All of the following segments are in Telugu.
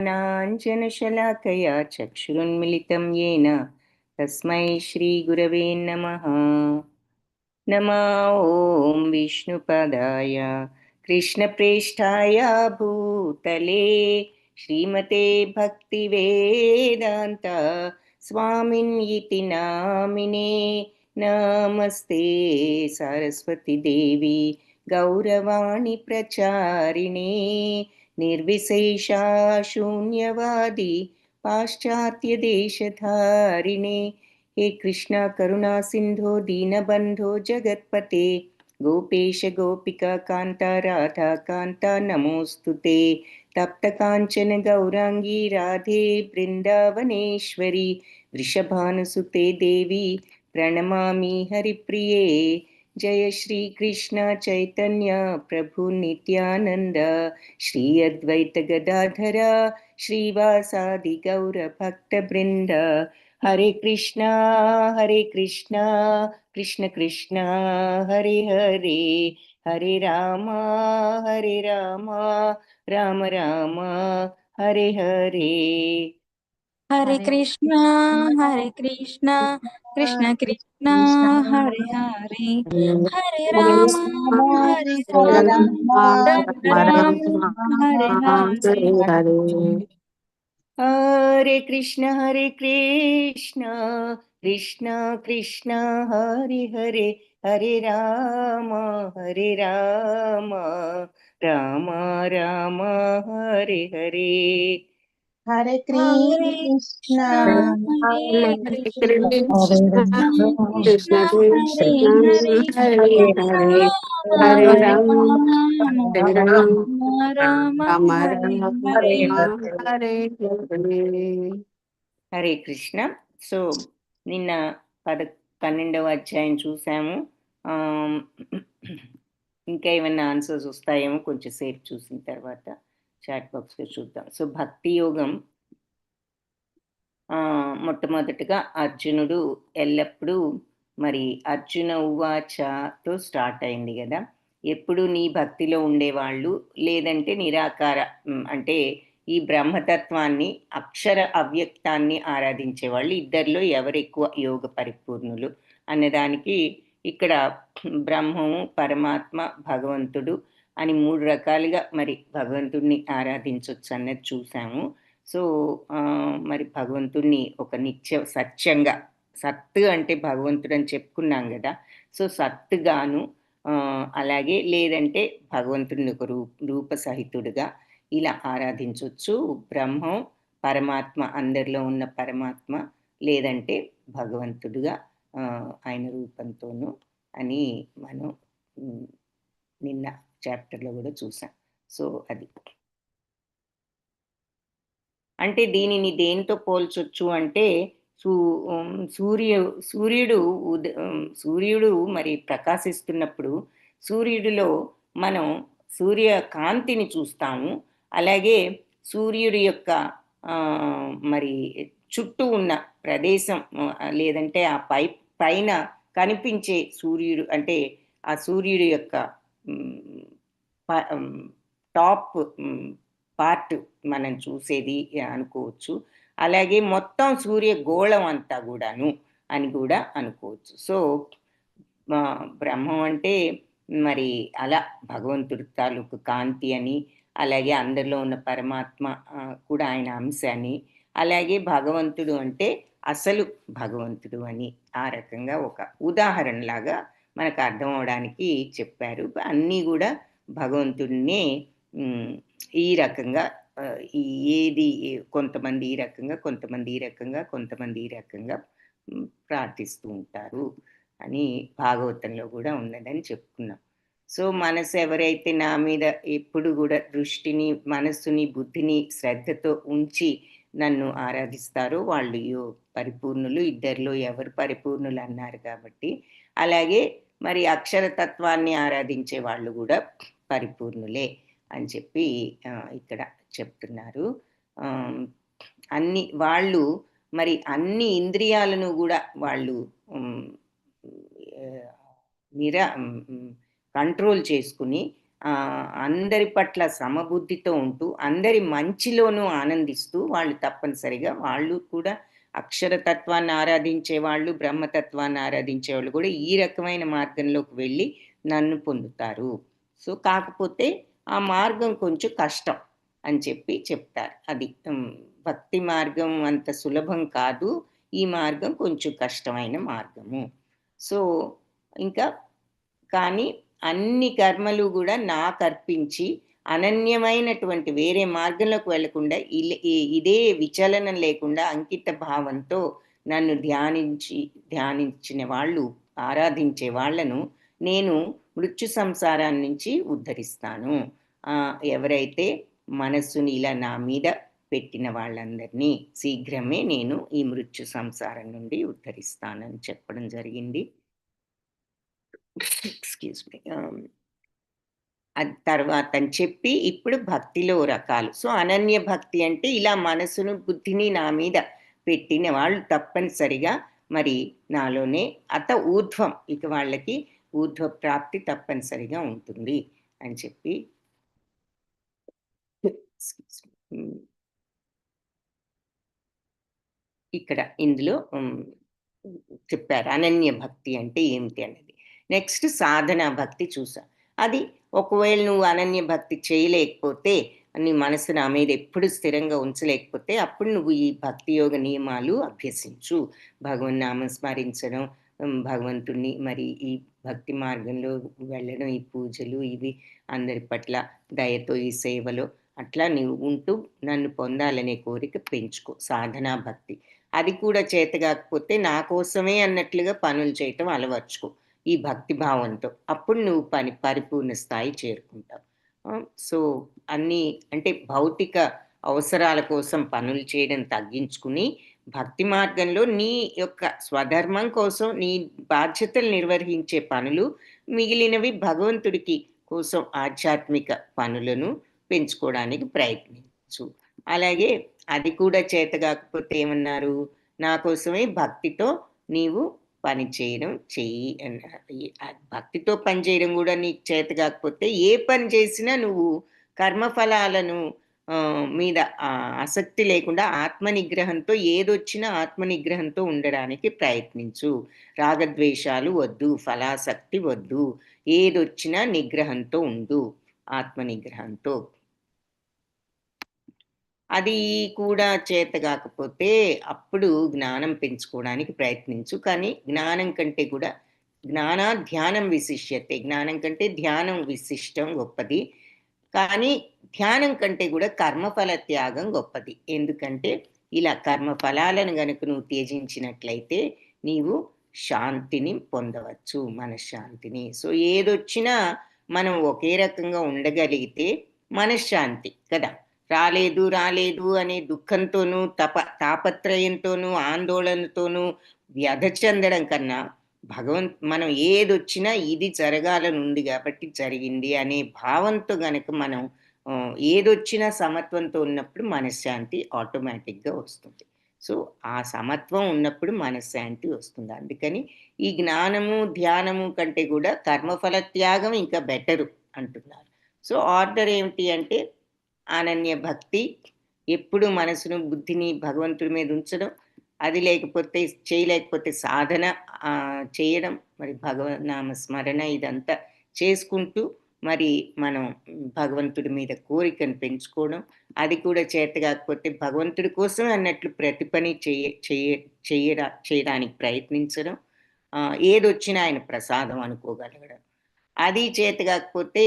नाञ्जनशलाकया चक्षुरुन्मिलितं येन तस्मै श्रीगुरवे नमः। नमो ॐ विष्णुपदाय कृष्णप्रेष्ठाय भूतले श्रीमते भक्तिवेदान्त स्वामिन् इति नामिने। नमस्ते सरस्वती देवी गौरवाणी प्रचारिणे निर्विशेषा शून्यवादी पाश्चात्य देशधारिणे। हे कृष्णा करुणा सिंधो दीनबंधो जगत्पते गोपेश गोपिका कांता राधा कांता नमोस्तुते। तप्त कांचन गौरांगी राधे वृंदावनेश्वरी वृषभानुसुते देवी प्रणमामि हरिप्रिये। जय श्री कृष्ण चैतन्य प्रभु नित्यानंद श्री अद्वैत गदाधर श्रीवासादि गौर भक्त वृंद। हरे कृष्णा कृष्ण कृष्णा हरे हरे, हरे राम राम राम हरे हरे। हरे हरे कृष्णा कृष्ण कृष्ण कृष्ण हरे हरे, हरे हरे राम राम हरे राम राम राम हरे हरे। हरे कृष्ण कृष्ण कृष्ण हरे हरे, हरे राम राम राम हरे हरे। हरे हरे कृष्ण कृष्णा कृष्ण कृष्ण कृष्ण कृष्ण हरे कृष्ण हरे, हरे हरे हरे, राम हरे हरे राम हरे राम राम राम हरे राम हरे। हरे हरे। హరే కృష్ణ. సో నిన్న 12వ అధ్యాయం చూసాము. ఆమ్, ఇంకా ఏమైనా ఆన్సర్స్ వస్తాయేమో కొంచెం సేపు చూసిన తర్వాత చాట్ బాక్స్లో చూద్దాం. సో భక్తి యోగం మొట్టమొదటిగా అర్జునుడు ఎల్లప్పుడూ మరి అర్జున ఉవాచతో స్టార్ట్ అయింది కదా. ఎప్పుడు నీ భక్తిలో ఉండేవాళ్ళు లేదంటే నిరాకార అంటే ఈ బ్రహ్మతత్వాన్ని అక్షర అవ్యక్తాన్ని ఆరాధించేవాళ్ళు ఇద్దరిలో ఎవరు ఎక్కువ యోగ పరిపూర్ణులు అన్నదానికి ఇక్కడ బ్రహ్మము పరమాత్మ భగవంతుడు అని మూడు రకాలుగా మరి భగవంతుడిని ఆరాధించవచ్చు అన్నది చూసాము. సో మరి భగవంతుడిని ఒక నిత్య సత్యంగా, సత్తు అంటే భగవంతుడు అని చెప్పుకున్నాం కదా. సో సత్తుగాను అలాగే లేదంటే భగవంతుడిని ఒక రూపసహితుడుగా ఇలా ఆరాధించవచ్చు. బ్రహ్మం పరమాత్మ అందరిలో ఉన్న పరమాత్మ లేదంటే భగవంతుడుగా ఆయన రూపంతోనూ అని మనం నిన్న చాప్టర్లో కూడా చూసాం. సో అది అంటే దీనిని దేనితో పోల్చొచ్చు అంటే సూర్యుడు సూర్యుడు మరి ప్రకాశిస్తున్నప్పుడు సూర్యుడిలో మనం సూర్యకాంతిని చూస్తాము. అలాగే సూర్యుడి యొక్క మరి చుట్టూ ఉన్న ప్రదేశం లేదంటే ఆ పైన కనిపించే సూర్యుడు అంటే ఆ సూర్యుడి యొక్క టాప్ పార్ట్ మనం చూసేది అనుకోవచ్చు. అలాగే మొత్తం సూర్యగోళం అంతా కూడాను అని కూడా అనుకోవచ్చు. సో బ్రహ్మం అంటే మరి అలా భగవంతుడి తాలూకు కాంతి అని, అలాగే అందరిలో ఉన్న పరమాత్మ కూడా ఆయన అంశ అని, అలాగే భగవంతుడు అంటే అసలు భగవంతుడు అని ఆ రకంగా ఒక ఉదాహరణలాగా మనకు అర్థం అవడానికి చెప్పారు. అన్నీ కూడా భగవంతుడినే ఈ రకంగా ఏది కొంతమంది ఈ రకంగా, కొంతమంది ఈ రకంగా, కొంతమంది ఈ రకంగా ప్రార్థిస్తూ ఉంటారు అని భాగవతంలో కూడా ఉన్నదని చెప్పుకున్నాం. సో మనసు ఎవరైతే నా మీద ఎప్పుడు కూడా దృష్టిని, మనస్సుని, బుద్ధిని శ్రద్ధతో ఉంచి నన్ను ఆరాధిస్తారో వాళ్ళు పరిపూర్ణులు. ఇద్దరిలో ఎవరు పరిపూర్ణులు అన్నారు కాబట్టి. అలాగే మరి అక్షరతత్వాన్ని ఆరాధించే వాళ్ళు కూడా పరిపూర్ణులే అని చెప్పి ఇక్కడ చెప్తున్నారు. వాళ్ళు మరి అన్ని ఇంద్రియాలను కూడా వాళ్ళు కంట్రోల్ చేసుకుని అందరి పట్ల సమబుద్ధితో ఉంటూ, అందరి మంచిలోనూ ఆనందిస్తూ వాళ్ళు తప్పనిసరిగా వాళ్ళు కూడా అక్షరతత్వాన్ని ఆరాధించేవాళ్ళు, బ్రహ్మతత్వాన్ని ఆరాధించేవాళ్ళు కూడా ఈ రకమైన మార్గంలోకి వెళ్ళి నన్ను పొందుతారు. సో, కాకపోతే ఆ మార్గం కొంచెం కష్టం అని చెప్తారు. అది. భక్తి మార్గం అంత సులభం కాదు. ఈ మార్గం కొంచెం కష్టమైన మార్గము. సో, ఇంకా కానీ అన్ని కర్మలు గూడా నాకర్పించి అనన్యమైనటువంటి వేరే మార్గంలోకి వెళ్ళకుండా ఇదే విచలనం లేకుండా అంకిత భావంతో నన్ను ధ్యానించిన వాళ్ళు, ఆరాధించే వాళ్ళను నేను మృత్యు సంసారాన్ని నుంచి ఉద్ధరిస్తాను. ఎవరైతే మనస్సుని ఇలా నా మీద పెట్టిన వాళ్ళందరినీ శీఘ్రమే నేను ఈ మృత్యు సంసారం నుండి ఉద్ధరిస్తానని చెప్పడం జరిగింది. Excuse me. అది తర్వాత అని చెప్పి ఇప్పుడు భక్తిలో రకాలు. సో, అనన్య భక్తి అంటే ఇలా మనసును, బుద్ధిని నా మీద పెట్టిన వాళ్ళు తప్పనిసరిగా మరి నాలోనే ఊర్ధ్వం ఇక వాళ్ళకి ఊర్ధ్వ ప్రాప్తి తప్పనిసరిగా ఉంటుంది అని చెప్పి ఎక్స్‌క్యూజ్ మీ. ఇక్కడ ఇందులో చెప్పారు అనన్య భక్తి అంటే ఏమిటి అన్నది. నెక్స్ట్ సాధనా భక్తి చూసాం. అది ఒకవేళ నువ్వు అనన్య భక్తి చేయలేకపోతే, నీ మనసు నా మీద ఎప్పుడు స్థిరంగా ఉంచలేకపోతే, అప్పుడు నువ్వు ఈ భక్తి యోగ నియమాలు అభ్యసించు. భగవన్నామం స్మరించడం, భగవంతుడిని మరి ఈ భక్తి మార్గంలో వెళ్ళడం, ఈ పూజలు ఇవి అందరి పట్ల దయతో ఈ సేవలో అట్లా నీవు ఉంటూ నన్ను పొందాలనే కోరిక పెంచుకో. సాధనా భక్తి. అది కూడా చేతగాకపోతే నా కోసమే అన్నట్లుగా పనులు చేయటం అలవర్చుకో ఈ భక్తి భావంతో. అప్పుడు నువ్వు పరిపూర్ణ స్థాయి చేరుకుంటావు. సో, అన్నీ అంటే భౌతిక అవసరాల కోసం పనులు చేయడం తగ్గించుకుని, భక్తి మార్గంలో నీ యొక్క స్వధర్మం కోసం నీ బాధ్యతలు నిర్వహించే పనులు, మిగిలినవి భగవంతుడికి కోసం ఆధ్యాత్మిక పనులను పెంచుకోవడానికి ప్రయత్నించు. అలాగే అది కూడా చేతగాకపోతే ఏమన్నారు? నా కోసమే భక్తితో నీవు పని చేయడం చెయ్యి అన్నారు. భక్తితో పని చేయడం గూడా నీకు చేత కాకపోతే ఏ పని చేసినా నువ్వు కర్మఫలాలను మీద ఆసక్తి లేకుండా ఆత్మనిగ్రహంతో ఏదొచ్చినా ఆత్మనిగ్రహంతో ఉండడానికి ప్రయత్నించు. రాగద్వేషాలు వద్దు, ఫలాసక్తి వద్దు. ఏదొచ్చినా నిగ్రహంతో ఉండు, ఆత్మనిగ్రహంతో. అది కూడా చేతగాకపోతే అప్పుడు జ్ఞానం పెంచుకోవడానికి ప్రయత్నించు. కానీ జ్ఞానం కంటే కూడా ధ్యానం విశిష్యతే. జ్ఞానం కంటే ధ్యానం విశిష్టం గొప్పది. కానీ ధ్యానం కంటే కూడా కర్మఫల త్యాగం గొప్పది. ఎందుకంటే ఇలా కర్మఫలాలను గనుక నువ్వు త్యజించినట్లయితే నీవు శాంతిని పొందవచ్చు, మనశ్శాంతిని. సో, ఏదొచ్చినా మనం ఒకే రకంగా ఉండగలిగితే మనశ్శాంతి కదా! రాలేదు, రాలేదు అనే దుఃఖంతోనూ, తాపత్రయంతోనూ, ఆందోళనతోనూ వ్యధ చెందడం కన్నా, మనం ఏదొచ్చినా ఇది జరగాలనుంది గాబట్టి జరిగింది అనే భావంతో గనక మనం ఏదొచ్చినా సమత్వంతో ఉన్నప్పుడు మనశ్శాంతి ఆటోమేటిక్‌గా వస్తుంది. సో, ఆ సమత్వం ఉన్నప్పుడు మనశ్శాంతి వస్తుంది. అందుకని ఈ జ్ఞానము, ధ్యానము కంటే గూడా కర్మఫల త్యాగం ఇంకా బెటరు అంటున్నారు. సో, ఆర్డర్ ఏమిటి అంటే అనన్య భక్తి, ఎప్పుడు మనసును, బుద్ధిని భగవంతుడి మీద ఉంచడం, అది చేయలేకపోతే సాధన చేయడం, మరి భగవన్నామ స్మరణ ఇదంతా చేసుకుంటూ మరి మనం భగవంతుడి మీద కోరికను పెంచుకోవడం, అది కూడా చేతగాకపోతే భగవంతుడి కోసం అన్నట్లు ప్రతి పని చేయడానికి ప్రయత్నించడం, ఏదొచ్చినా ఆయన ప్రసాదం అనుకోగలగడం. అది చేతగాకపోతే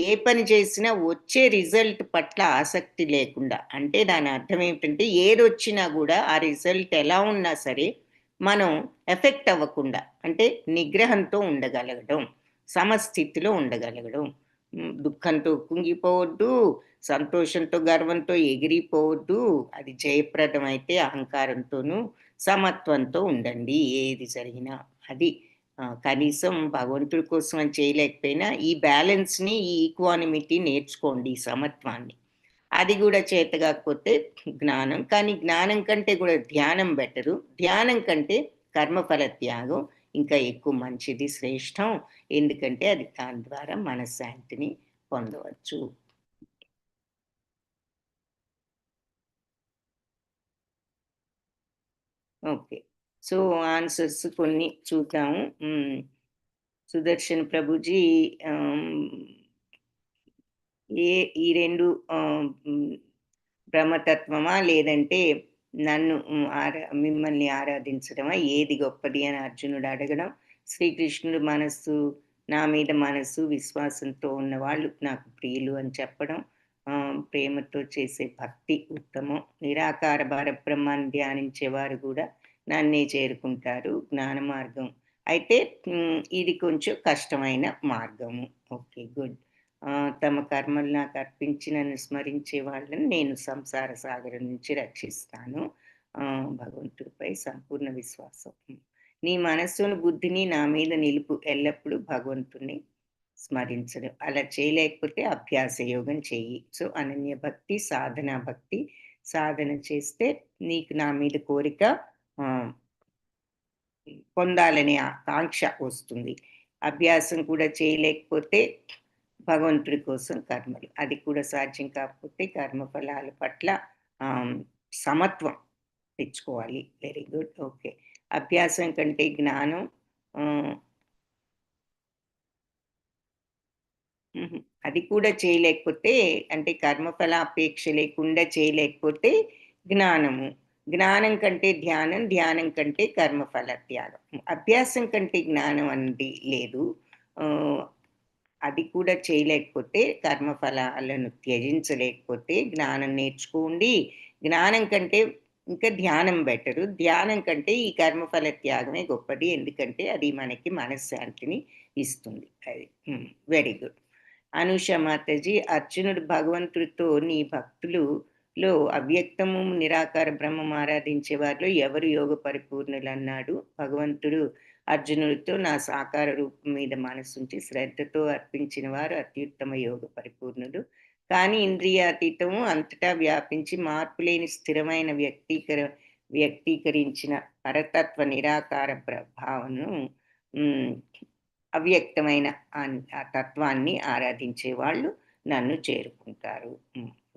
ఏ పని చేసినా వచ్చే రిజల్ట్ పట్ల ఆసక్తి లేకుండా, అంటే దాని అర్థం ఏమిటంటే ఏదొచ్చినా గూడా ఆ రిజల్ట్ ఎలా ఉన్నా సరే మనం ఎఫెక్ట్ అవ్వకుండా, అంటే నిగ్రహంతో ఉండగలగడం, సమస్థితిలో ఉండగలగడం. దుఃఖంతో కుంగిపోవద్దు, సంతోషంతో, గర్వంతో ఎగిరిపోవద్దు. అది జయప్రదమైతే అహంకారంతోనూ సమత్వంతో ఉండండి ఏది జరిగినా. అది కనీసం భగవంతుడి కోసం అని చేయలేకపోయినా ఈ బ్యాలెన్స్‌ని, ఈ ఈక్వానిమిటీ నేర్చుకోండి, ఈ సమత్వాన్ని. అది గూడా చేతగాకపోతే జ్ఞానం. కానీ జ్ఞానం కంటే గూడా ధ్యానం బెటరు. ధ్యానం కంటే కర్మఫల త్యాగం ఇంకా ఎక్కువ మంచిది, శ్రేష్టం. ఎందుకంటే అది దాని ద్వారా మనశ్శాంతిని పొందవచ్చు. ఓకే. సో, ఆన్సర్స్ కొన్ని చూద్దాము. సుదర్శన్ ప్రభుజీ ఏ ఈ 2 బ్రహ్మతత్వమా? లేదంటే నన్ను మిమ్మల్ని ఆరాధించడమా? ఏది గొప్పది అని అర్జునుడు అడగడం. శ్రీకృష్ణుడు మనస్సు, నా మీద మనస్సు, విశ్వాసంతో ఉన్నవాళ్ళు నాకు ప్రియులు అని చెప్పడం. ప్రేమతో చేసే భక్తి ఉత్తమం. నిరాకార పరబ్రహ్మాన్ని ధ్యానించేవారు గూడా నన్నే చేరుకుంటారు. జ్ఞాన మార్గం. అయితే ఇది కొంచెం కష్టమైన మార్గము. ఓకే. గుడ్. తమ కర్మలు నాకు అర్పించి నన్ను స్మరించే వాళ్ళని నేను సంసార సాగరం నుంచి రక్షిస్తాను. భగవంతుడిపై సంపూర్ణ విశ్వాసం. నీ మనస్సును, బుద్ధిని నా మీద నిలుపు. ఎల్లప్పుడూ భగవంతుడిని స్మరించడం. అలా చేయలేకపోతే అభ్యాస యోగం చెయ్యి. సో, అనన్య భక్తి, సాధనా భక్తి. సాధన చేస్తే నీకు నా మీద కోరిక పొందాలనే ఆకాంక్ష వస్తుంది. అభ్యాసం కూడా చేయలేకపోతే భగవంతుడి కోసం కర్మలు. అది కూడా సాధ్యం కాకపోతే కర్మఫలాల పట్ల సమత్వం తెచ్చుకోవాలి. Very good. ఓకే. అభ్యాసం కంటే జ్ఞానం అది కూడా చేయలేకపోతే, అంటే కర్మఫలాపేక్ష లేకుండా చేయలేకపోతే జ్ఞానము. జ్ఞానం కంటే ధ్యానం, ధ్యానం కంటే కర్మఫల త్యాగం. అభ్యాసం కంటే జ్ఞానం అనేది లేదు. అది కూడా చేయలేకపోతే, కర్మఫలాలను త్యజించలేకపోతే జ్ఞానం నేర్చుకోండి. జ్ఞానం కంటే ఇంకా ధ్యానం బెటరు. ధ్యానం కంటే ఈ కర్మఫల త్యాగమే గొప్పది. ఎందుకంటే అది మనకి మనశ్శాంతిని ఇస్తుంది. అది వెరీ గుడ్. అనుష మాతాజీ, అర్జునుడు భగవంతుడితో నీ భక్తులలో అవ్యక్తము నిరాకార బ్రహ్మం ఆరాధించే వారిలో ఎవరు యోగ పరిపూర్ణులు అన్నాడు. భగవంతుడు అర్జునుడితో నా సాకార రూపం మీద మనసుంచి శ్రద్ధతో అర్పించిన వారు అత్యుత్తమ యోగ పరిపూర్ణులు. కానీ ఇంద్రియాతీతము అంతటా వ్యాపించి మార్పులేని స్థిరమైన వ్యక్తీకరించిన పరతత్వ నిరాకార ప్రభావను అవ్యక్తమైన ఆ తత్వాన్ని ఆరాధించే వాళ్ళు నన్ను చేరుకుంటారు.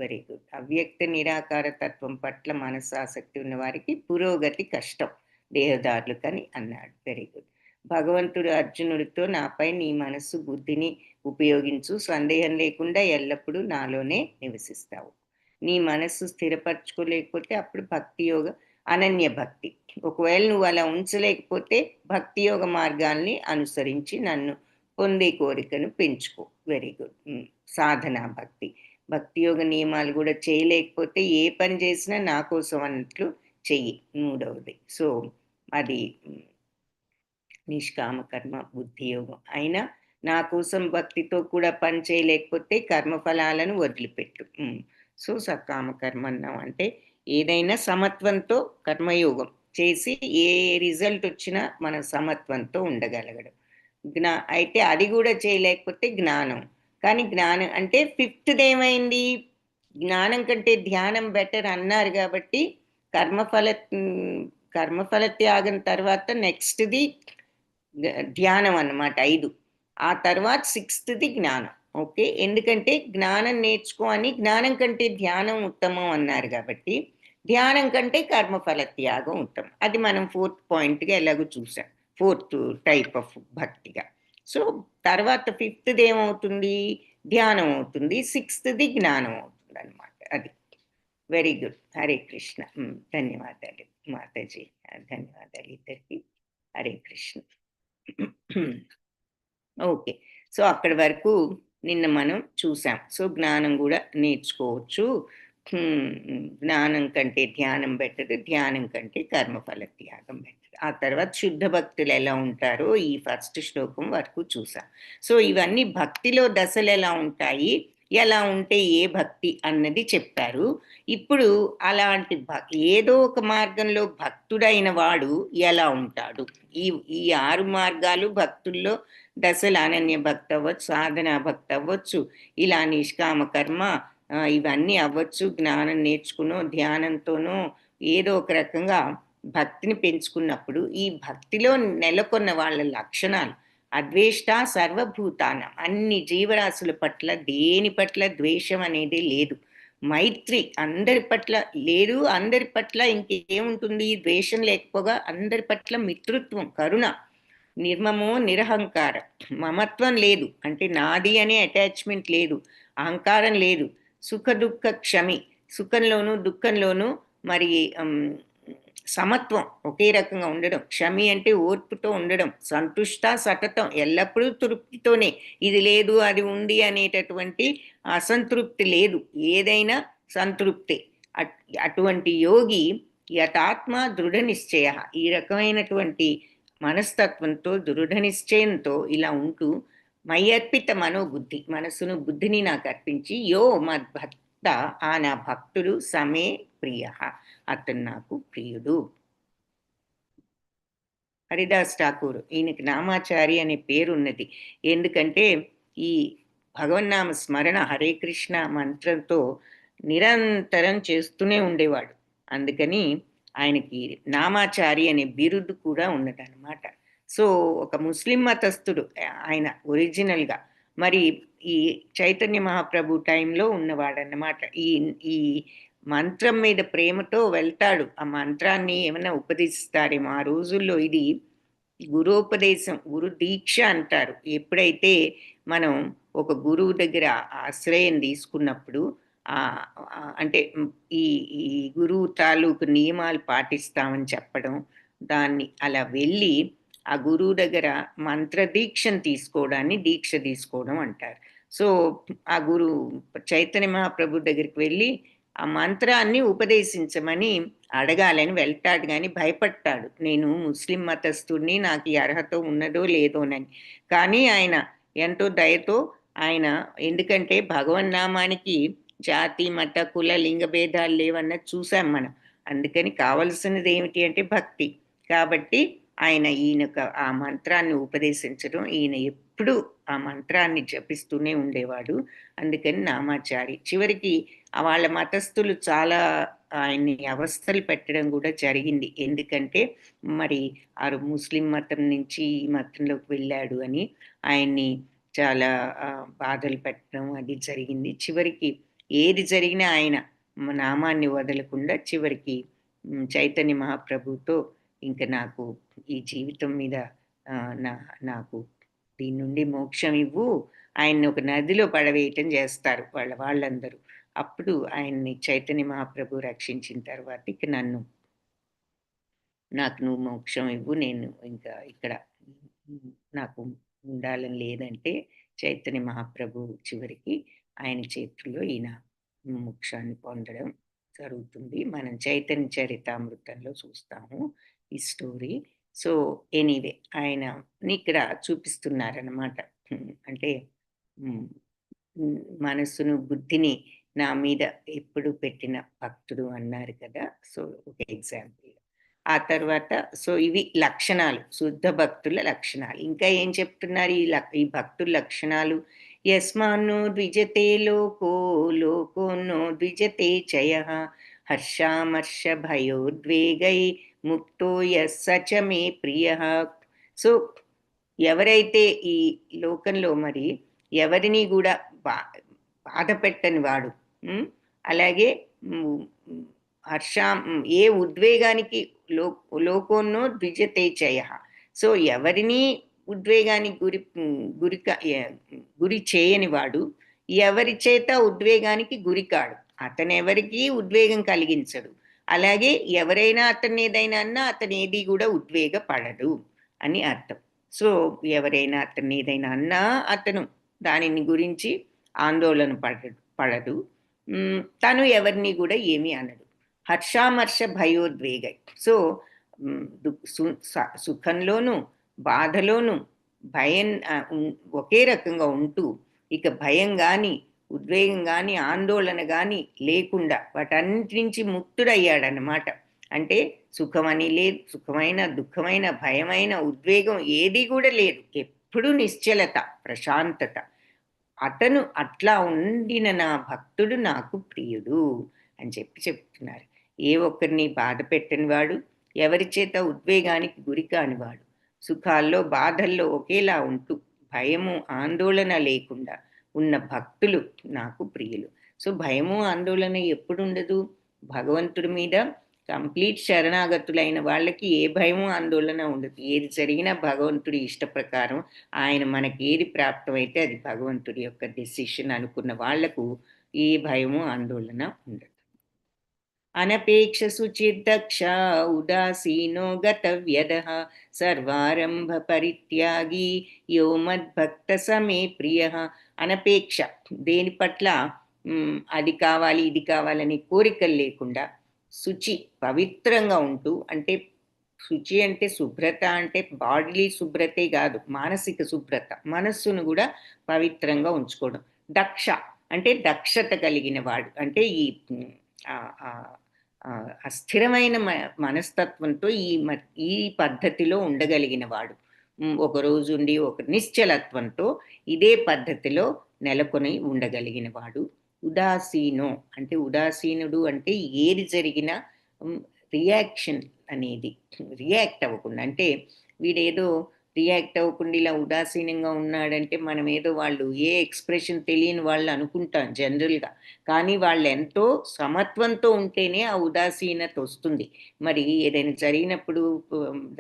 Very good. అవ్యక్త నిరాకార తత్వం పట్ల మనసాసక్తి ఉన్న వారికి పురోగతి కష్టం దేహదారులు కని అన్నాడు. Very good. భగవంతుడు అర్జునుడితో నాపై నీ మనస్సు, బుద్ధిని ఉపయోగించు. సందేహం లేకుండా ఎల్లప్పుడూ నాలోనే నివసిస్తావు. నీ మనస్సు స్థిరపరచుకోలేకపోతే అప్పుడు భక్తి యోగ అనన్య భక్తి. ఒకవేళ నువ్వు అలా ఉంచలేకపోతే భక్తి యోగ మార్గాల్ని అనుసరించి నన్ను పొందే కోరికను పెంచుకో. Very good. సాధనా భక్తి. భక్తి యోగ నియమాలు కూడా చేయలేకపోతే ఏ పని చేసినా నా కోసం అన్నట్లు చెయ్యి. మూడవది. సో అది నిష్కామ కర్మ బుద్ధి యోగం. అయినా నా కోసం భక్తితో కూడా పని చేయలేకపోతే కర్మఫలాలను వదిలిపెట్టు. సో సకామ కర్మ అన్నాం అంటే ఏదైనా సమత్వంతో కర్మయోగం చేసి ఏ రిజల్ట్ వచ్చినా మన సమత్వంతో ఉండగలగడం. అయితే అది కూడా చేయలేకపోతే జ్ఞానం. కానీ జ్ఞానం అంటే ఫిఫ్త్ది ఏమైంది? జ్ఞానం కంటే ధ్యానం బెటర్ అన్నారు కాబట్టి కర్మఫల త్యాగం తర్వాత నెక్స్ట్ది ధ్యానం అన్నమాట. 5. ఆ తర్వాత 6ది జ్ఞానం. ఓకే. ఎందుకంటే జ్ఞానం నేర్చుకో అని, జ్ఞానం కంటే ధ్యానం ఉత్తమం అన్నారు కాబట్టి ధ్యానం కంటే కర్మఫల త్యాగం ఉత్తమం. అది మనం 4th పాయింట్గా ఎలాగో చూసాం. 4th టైప్ ఆఫ్ భక్తిగా. సో తర్వాత 5ది ఏమవుతుంది? ధ్యానం అవుతుంది. 6ది జ్ఞానం అవుతుంది అనమాట. అది వెరీ గుడ్. హరే కృష్ణ. ధన్యవాదాలు మాతాజీ. ధన్యవాదాలు ఇద్దరికి. హరే కృష్ణ. ఓకే. సో అక్కడి వరకు నిన్న మనం చూసాం. సో జ్ఞానం కూడా నేర్చుకోవచ్చు. జ్ఞానం కంటే ధ్యానం బెటర్, ధ్యానం కంటే కర్మఫల త్యాగం బెటర్. ఆ తర్వాత శుద్ధ భక్తులు ఎలా ఉంటారో ఈ ఫస్ట్ శ్లోకం వరకు చూసాం. సో ఇవన్నీ భక్తిలో దశలు ఎలా ఉంటాయి, ఎలా ఉంటే ఏ భక్తి అన్నది చెప్పారు. ఇప్పుడు అలాంటి ఏదో ఒక మార్గంలో భక్తుడైన వాడు ఎలా ఉంటాడు? ఈ 6 మార్గాలు భక్తుల్లో దశలు అనన్య భక్తి అవ్వచ్చు, సాధనా భక్తి అవ్వచ్చు, ఇలా నిష్కామ కర్మ ఇవన్నీ అవ్వచ్చు. జ్ఞానం నేర్చుకునో ధ్యానంతోనో ఏదో ఒక రకంగా భక్తిని పెంచుకున్నప్పుడు ఈ భక్తిలో నెలకొన్న వాళ్ళ లక్షణాలు అద్వేష్ట సర్వభూతానం, అన్ని జీవరాశుల పట్ల దేని పట్ల ద్వేషం అనేది లేదు. మైత్రి అందరి పట్ల లేదు. అందరి పట్ల ఇంకేముంటుంది, ద్వేషం లేకపోగా అందరి పట్ల మిత్రుత్వం, కరుణ, నిర్మమో నిరహంకారం, మమత్వం లేదు, అంటే నాది అనే అటాచ్మెంట్ లేదు, అహంకారం లేదు, సుఖ దుఃఖ క్షమి, సుఖంలోను దుఃఖంలోను మరి సమత్వం, ఒకే రకంగా ఉండడం, క్షమి అంటే ఓర్పుతో ఉండడం, సంతుష్ట సతతం, ఎల్లప్పుడూ తృప్తితోనే, ఇది లేదు అది ఉంది అనేటటువంటి అసంతృప్తి లేదు, ఏదైనా సంతృప్తి. అటువంటి యోగి యథాత్మ దృఢ నిశ్చయ, ఈ రకమైనటువంటి మనస్తత్వంతో దృఢ నిశ్చయంతో ఇలా ఉంటూ మయ్యర్పిత మనోబుద్ధి, మనసును బుద్ధిని నాకు అర్పించి యో మద్భక్త, ఆ నా భక్తుడు సమే ప్రియ, అతను నాకు ప్రియుడు. హరిదాస్ ఠాకూర్, ఈయనకి నామాచారి అనే పేరు ఉన్నది. ఎందుకంటే ఈ భగవన్నామ స్మరణ హరే కృష్ణ మంత్రంతో నిరంతరం చేస్తూనే ఉండేవాడు. అందుకని ఆయనకి నామాచారి అనే బిరుదు కూడా ఉన్నదన్నమాట. సో ఒక ముస్లిం మతస్థుడు ఆయన ఒరిజినల్గా, మరి ఈ చైతన్య మహాప్రభు టైంలో ఉన్నవాడన్నమాట. ఈ ఈ మంత్రం మీద ప్రేమతో వెళ్తాడు, ఆ మంత్రాన్ని ఏమైనా ఉపదేశిస్తారేమో. ఆ రోజుల్లో ఇది గురోపదేశం, గురు దీక్ష అంటారు. ఎప్పుడైతే మనం ఒక గురువు దగ్గర ఆశ్రయం తీసుకున్నప్పుడు అంటే ఈ ఈ గురువు తాలూకు నియమాలు పాటిస్తామని చెప్పడం, దాన్ని అలా వెళ్ళి ఆ గురువు దగ్గర మంత్ర దీక్షను తీసుకోవడాన్ని దీక్ష తీసుకోవడం అంటారు. సో ఆ గురువు చైతన్య మహాప్రభు దగ్గరికి వెళ్ళి ఆ మంత్రాన్ని ఉపదేశించమని అడగాలని వెళ్తాడు, కానీ భయపడతాడు, నేను ముస్లిం మతస్థుడిని, నాకు ఈ అర్హత ఉన్నదో లేదోనని. కానీ ఆయన ఎంతో దయతో ఆయన, ఎందుకంటే భగవన్నామానికి జాతి మత కుల లింగ భేదాలు లేవన్నది చూసాం మనం. అందుకని కావలసినది ఏమిటి అంటే భక్తి. కాబట్టి ఆయన ఈయనకు ఆ మంత్రాన్ని ఉపదేశించడం, ఈయన ఎప్పుడు ఆ మంత్రాన్ని జపిస్తూనే ఉండేవాడు. అందుకని నామాచారి. చివరికి వాళ్ళ మతస్థులు చాలా ఆయన్ని అవస్థలు పెట్టడం కూడా జరిగింది. ఎందుకంటే మరి ఆ ముస్లిం మతం నుంచి ఈ మతంలోకి వెళ్ళాడు అని ఆయన్ని చాలా బాధలు పెట్టడం అది జరిగింది. చివరికి ఏది జరిగినా ఆయన నామాన్ని వదలకుండా చివరికి చైతన్య మహాప్రభుతో ఇంకా నాకు ఈ జీవితం మీద నాకు దీని నుండి మోక్షం ఇవ్వు, ఆయన్ని ఒక నదిలో పడవేయటం చేస్తారు వాళ్ళందరూ. అప్పుడు ఆయన్ని చైతన్య మహాప్రభు రక్షించిన తర్వాత ఇక నాకు నువ్వు మోక్షం ఇవ్వు, నేను ఇంకా ఇక్కడ నాకు ఉండాలని లేదంటే చైతన్య మహాప్రభు చివరికి ఆయన చేతుల్లో ఈయన మోక్షాన్ని పొందడం జరుగుతుంది. మనం చైతన్య చరితామృతంలో చూస్తాము ఈ స్టోరీ. సో ఎనీవే ఆయన ఇక్కడ చూపిస్తున్నారన్నమాట. అంటే మనసును బుద్ధిని నా మీద ఎప్పుడు పెట్టిన భక్తుడు అన్నారు కదా. సో ఒక ఎగ్జాంపుల్. ఆ తర్వాత సో ఇవి లక్షణాలు, శుద్ధ భక్తుల లక్షణాలు. ఇంకా ఏం చెప్తున్నారు ఈ భక్తుల లక్షణాలు? యస్మాన్నో ద్విజతే లోకో లోకోన్నో ద్విజతే చయ, హర్షామర్ష భయోద్వేగై ముక్తో యస్స చ మే ప్రియ. సో ఎవరైతే ఈ లోకంలో మరి ఎవరిని కూడా బాధ పెట్టని వాడు, అలాగే ఏ ఉద్వేగానికి లోకోన్నో ద్విజతే చయ, సో ఎవరిని ఉద్వేగానికి గురి చేయని వాడు, ఎవరి చేత ఉద్వేగానికి గురికాడు, అతను ఎవరికి ఉద్వేగం కలిగించడు. అలాగే ఎవరైనా అతన్ని ఏదైనా అన్నా అతను ఏది కూడా ఉద్వేగపడదు అని అర్థం. సో ఎవరైనా అతన్ని ఏదైనా అన్నా అతను దానిని గురించి ఆందోళన పడదు, తను ఎవరిని కూడా ఏమీ అనడు. హర్షామర్ష భయోద్వేగ, సో సుఖంలోను బాధలోను భయం ఒకే రకంగా ఉంటూ ఇక భయం కానీ ఉద్వేగం కానీ ఆందోళన కానీ లేకుండా వాటన్నిటి నుంచి ముక్తుడయ్యాడనమాట. అంటే సుఖమని లేదు, సుఖమైన దుఃఖమైన భయమైన ఉద్వేగం ఏది కూడా లేదు, ఎప్పుడూ నిశ్చలత ప్రశాంతత. అతను అట్లా ఉండిన నా భక్తుడు నాకు ప్రియుడు అని చెప్తున్నారు. ఏ ఒక్కరిని బాధ పెట్టని వాడు, ఎవరి చేత ఉద్వేగానికి గురి కానివాడు, సుఖాల్లో బాధల్లో ఒకేలా ఉంటూ భయము ఆందోళన లేకుండా ఉన్న భక్తులు నాకు ప్రియులు. సో భయము ఆందోళన ఎప్పుడు ఉండదు? భగవంతుడి మీద కంప్లీట్ శరణాగతులైన వాళ్ళకి ఏ భయము ఆందోళన ఉండదు. ఏది జరిగినా భగవంతుడి ఇష్ట ప్రకారం ఆయన మనకి ఏది ప్రాప్తమైతే అది భగవంతుడి యొక్క డెసిషన్ అనుకున్న వాళ్లకు ఏ భయము ఆందోళన ఉండదు. అనపేక్ష సుచిర్దక్ష ఉదాసీనో గతవ్యదః సర్వారంభ పరిత్యాగి యో మద్భక్త సమే ప్రియః. అనపేక్ష, దేని పట్ల అది కావాలి ఇది కావాలని కోరికలు లేకుండా, శుచి పవిత్రంగా ఉంటూ, అంటే శుచి అంటే శుభ్రత అంటే బాడీ శుభ్రతే కాదు, మానసిక శుభ్రత, మనస్సును కూడా పవిత్రంగా ఉంచుకోవడం. దక్ష అంటే దక్షత కలిగిన వాడు, అంటే ఈ అస్థిరమైన మనస్తత్వంతో ఈ పద్ధతిలో ఉండగలిగిన వాడు. ఒక రోజు ఉండి ఒక నిశ్చలత్వంతో ఇదే పద్ధతిలో నెలకొని ఉండగలిగిన వాడు. ఉదాసీనో అంటే ఉదాసీనుడు అంటే ఏది జరిగినా రియాక్షన్ అనేది రియాక్ట్ అవ్వకుండా, అంటే వీడేదో రియాక్ట్ అవ్వకుండా ఇలా ఉదాసీనంగా ఉన్నాడంటే మనం ఏదో వాళ్ళు ఏ ఎక్స్ప్రెషన్ తెలియని వాళ్ళు అనుకుంటాం జనరల్గా. కానీ వాళ్ళు ఎంతో సమత్వంతో ఉంటేనే ఆ ఉదాసీనత వస్తుంది. మరి ఏదైనా జరిగినప్పుడు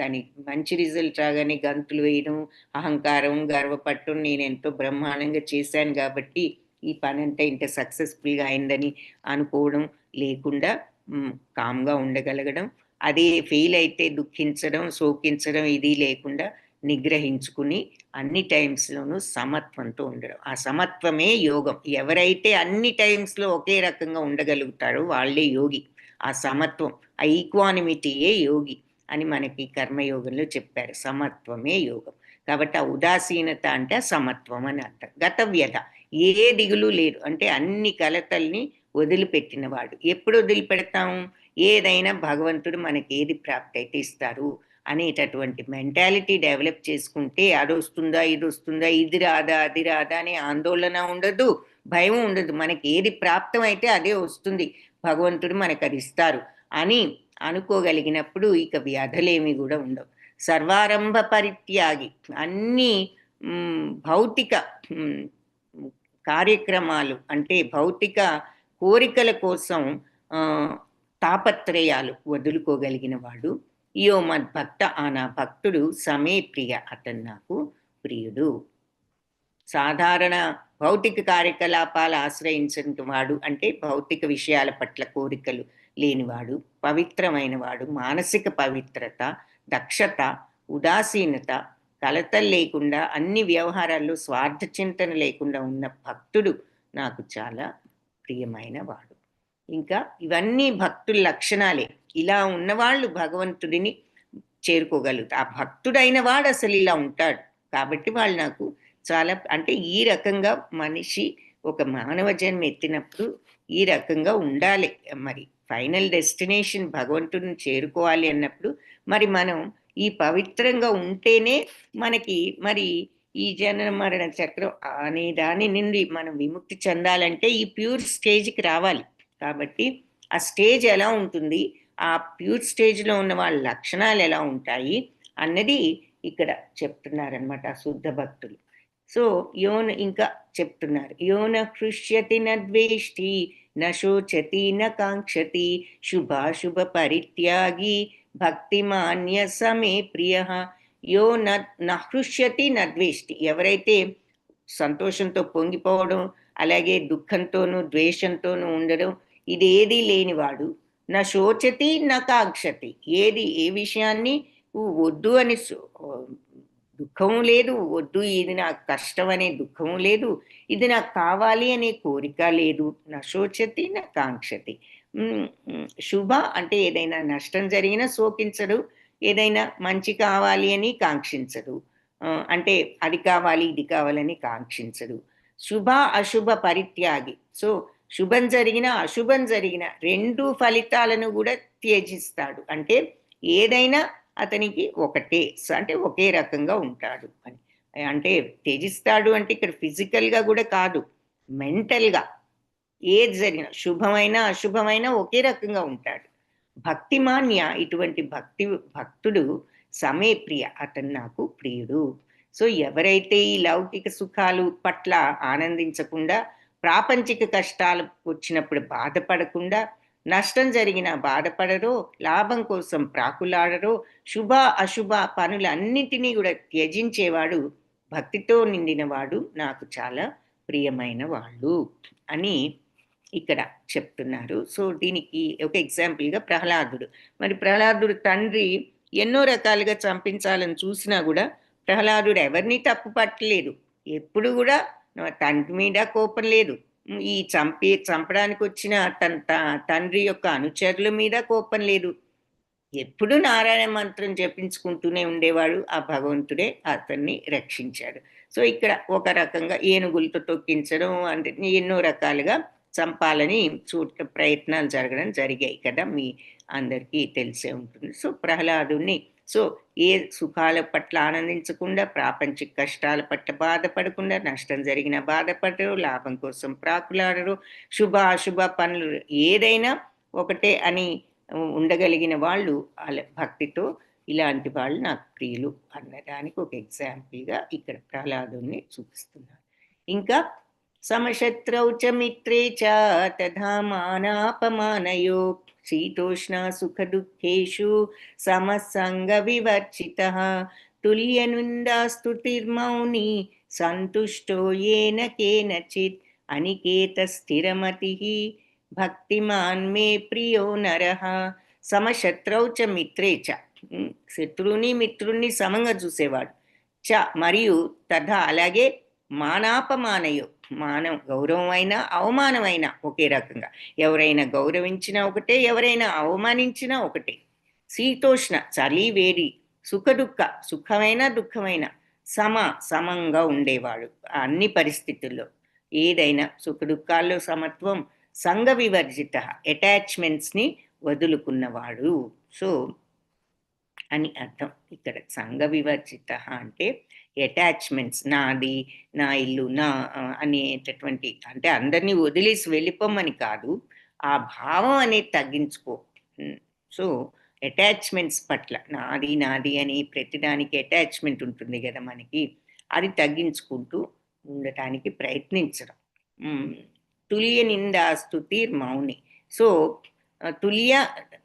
దానికి మంచి రిజల్ట్ రాగానే గంతులు వేయడం, అహంకారం, గర్వపట్టడం, నేను ఎంతో బ్రహ్మాండంగా చేశాను కాబట్టి ఈ పని అంతా ఇంత సక్సెస్ఫుల్గా అయిందని అనుకోవడం లేకుండా కామ్గా ఉండగలగడం. అదే ఫెయిల్ అయితే దుఃఖించడం, శోకించడం ఇది లేకుండా నిగ్రహించుకుని అన్ని టైమ్స్లోనూ సమత్వంతో ఉండడం. ఆ సమత్వమే యోగం. ఎవరైతే అన్ని టైమ్స్లో ఒకే రకంగా ఉండగలుగుతారో వాళ్ళే యోగి. ఆ సమత్వం, ఆ ఈక్వానిమిటీయే యోగి అని మనకి కర్మయోగంలో చెప్పారు. సమత్వమే యోగం. కాబట్టి ఆ ఉదాసీనత అంటే సమత్వం అని అర్థం. గతవ్యత, ఏ దిగులు లేదు, అంటే అన్ని కలతల్ని వదిలిపెట్టినవాడు. ఎప్పుడు వదిలిపెడతాం? ఏదైనా భగవంతుడు మనకి ఏది ప్రాప్తి అయితే ఇస్తారు అనేటటువంటి మెంటాలిటీ డెవలప్ చేసుకుంటే అది వస్తుందా ఇది వస్తుందా, ఇది రాదా అది రాదా అనే ఆందోళన ఉండదు, భయం ఉండదు. మనకి ఏది ప్రాప్తం అయితే అదే వస్తుంది, భగవంతుడు మనకు అది ఇస్తారు అని అనుకోగలిగినప్పుడు ఇక వ్యధలేమి కూడా ఉండవు. సర్వారంభ పరిత్యాగి, అన్ని భౌతిక కార్యక్రమాలు అంటే భౌతిక కోరికల కోసం తాపత్రయాలు వదులుకోగలిగిన వాడు. యో మద్భక్త, నా భక్తుడు సమే ప్రియ, అతను నాకు ప్రియుడు. సాధారణ భౌతిక కార్యకలాపాలు ఆశ్రయించిన వాడు అంటే భౌతిక విషయాల పట్ల కోరికలు లేనివాడు, పవిత్రమైన వాడు, మానసిక పవిత్రత, దక్షత, ఉదాసీనత, కలతలు లేకుండా అన్ని వ్యవహారాల్లో స్వార్థ చింతన లేకుండా ఉన్న భక్తుడు నాకు చాలా ప్రియమైన వాడు. ఇంకా ఇవన్నీ భక్తుల లక్షణాలే. ఇలా ఉన్నవాళ్ళు భగవంతుడిని చేరుకోగలుగుతారు. ఆ భక్తుడైన వాడు అసలు ఇలా ఉంటాడు కాబట్టి వాళ్ళు నాకు చాలా, అంటే ఈ రకంగా మనిషి ఒక మానవ జన్మ ఎత్తినప్పుడు ఈ రకంగా ఉండాలి. మరి ఫైనల్ డెస్టినేషన్ భగవంతుడిని చేరుకోవాలి అన్నప్పుడు మరి మనం ఈ పవిత్రంగా ఉంటేనే మనకి మరి ఈ జనన మరణ చక్రం అనే దాని నుండి మనం విముక్తి చెందాలంటే ఈ ప్యూర్ స్టేజ్కి రావాలి. కాబట్టి ఆ స్టేజ్ ఎలా ఉంటుంది, ఆ ప్యూర్ స్టేజ్లో ఉన్న వాళ్ళ లక్షణాలు ఎలా ఉంటాయి అన్నది ఇక్కడ చెప్తున్నారనమాట ఆ శుద్ధ భక్తులు. సో యోన ఇంకా చెప్తున్నారు, యోన హృష్యతి నద్వేష్టి నశోచతి నకాంక్షతి శుభాశుభ పరిత్యాగి భక్తిమాన్య సమే ప్రియ. యో నహృష్యతి నద్వేష్టి, ఎవరైతే సంతోషంతో పొంగిపోవడం అలాగే దుఃఖంతోనూ ద్వేషంతోనూ ఉండడం ఇదేది లేనివాడు. నా శోచతి నా కాంక్షతి, ఏది ఏ విషయాన్ని వద్దు అని దుఃఖము లేదు, వద్దు ఇది నాకు కష్టం అనే దుఃఖము లేదు, ఇది నాకు కావాలి అనే కోరిక లేదు. నా శోచతి నా కాంక్షతి. శుభ అంటే ఏదైనా నష్టం జరిగినా శోకించడు, ఏదైనా మంచి కావాలి అని కాంక్షించడు, అంటే అది కావాలి ఇది కావాలని కాంక్షించడు. శుభ అశుభ పరిత్యాగి, సో శుభం జరిగినా అశుభం జరిగినా రెండు ఫలితాలను కూడా త్యజిస్తాడు. అంటే ఏదైనా అతనికి ఒకటే, అంటే ఒకే రకంగా ఉంటాడు అని. అంటే త్యజిస్తాడు అంటే ఇక్కడ ఫిజికల్గా కూడా కాదు, మెంటల్గా ఏది జరిగినా శుభమైనా అశుభమైనా ఒకే రకంగా ఉంటాడు. భక్తిమాన్య, ఇటువంటి భక్తుడు సమే ప్రియ, అతను నాకు ప్రియుడు. సో ఎవరైతే ఈ లౌకిక సుఖాలు పట్ల ఆనందించకుండా, ప్రాపంచిక కష్టాలు వచ్చినప్పుడు బాధపడకుండా, నష్టం జరిగినా బాధపడరో, లాభం కోసం ప్రాకులాడరో, శుభ అశుభ పనులన్నిటినీ కూడా త్యజించేవాడు, భక్తితో నిండినవాడు నాకు చాలా ప్రియమైన వాళ్ళు అని ఇక్కడ చెప్తున్నారు. సో దీనికి ఒక ఎగ్జాంపుల్గా ప్రహ్లాదుడు. మరి ప్రహ్లాదుడు తండ్రి ఎన్నో రకాలుగా చంపించాలని చూసినా కూడా ప్రహ్లాదుడు ఎవరిని తప్పు పట్టలేదు. ఎప్పుడు కూడా తండ్రి మీద కోపం లేదు. ఈ చంపడానికి వచ్చిన తండ్రి యొక్క అనుచరుల మీద కోపం లేదు. ఎప్పుడు నారాయణ మంత్రం జపించుకుంటూనే ఉండేవాడు. ఆ భగవంతుడే అతన్ని రక్షించాడు. సో ఇక్కడ ఒక రకంగా ఏనుగులతో తొక్కించడం అంటే ఎన్నో రకాలుగా చంపాలని ప్రయత్నాలు జరగడం జరిగాయి కదా, మీ అందరికీ తెలిసే ఉంటుంది. సో ప్రహ్లాదుని సో ఏ సుఖాల పట్ల ఆనందించకుండా, ప్రాపంచిక కష్టాల పట్ల బాధపడకుండా, నష్టం జరిగిన బాధపడరు, లాభం కోసం ప్రాకులాడరు, శుభ అశుభ పనులు ఏదైనా ఒకటే అని ఉండగలిగిన వాళ్ళు భక్తితో ఇలాంటి వాళ్ళు నాకు ప్రియులు అన్నదానికి ఒక ఎగ్జాంపుల్గా ఇక్కడ ప్రహ్లాదుని చూపిస్తున్నారు. ఇంకా సమశత్రౌ చ మిత్రే చ తథా మానాపమానయో శీతోష్ణ సుఖ దుఃఖేషు సమసంగ వివర్జితః తుల్యనుందాస్తుతిర్మౌని సంతుష్టో ఏన కేనచిత్ అనికేత స్థిరమతిః భక్తిమాన్ మే ప్రియో నరః. సమశత్రౌ చ మిత్రే చ, శత్రువుని మిత్రుణ్ణి సమంగా చూసేవాడు. చ మరియు తథా అలాగే మానాపమానయో, మానం గౌరవమైనా అవమానమైనా ఒకే రకంగా, ఎవరైనా గౌరవించినా ఒకటే, ఎవరైనా అవమానించినా ఒకటే. శీతోష్ణ చలి వేడి, సుఖ దుఃఖ సుఖమైన దుఃఖమైన సమంగా ఉండేవాడు అన్ని పరిస్థితుల్లో. ఏదైనా సుఖ దుఃఖాల్లో సమత్వం, సంఘ వివర్జిత అటాచ్మెంట్స్ని వదులుకున్నవాడు. సో అని అర్థం ఇక్కడ. సంఘ వివర్జిత అంటే అటాచ్మెంట్స్, నాది, నా ఇల్లు, నా అనేటటువంటి, అంటే అందరినీ వదిలేసి వెళ్ళిపోమని కాదు, ఆ భావం అనేది తగ్గించుకో. సో అటాచ్మెంట్స్ పట్ల, నాది నాది అని ప్రతిదానికి అటాచ్మెంట్ ఉంటుంది కదా మనకి, అది తగ్గించుకుంటూ ఉండటానికి ప్రయత్నించడం. తుల్య నిందాస్తుతి మౌని. సో తుల్య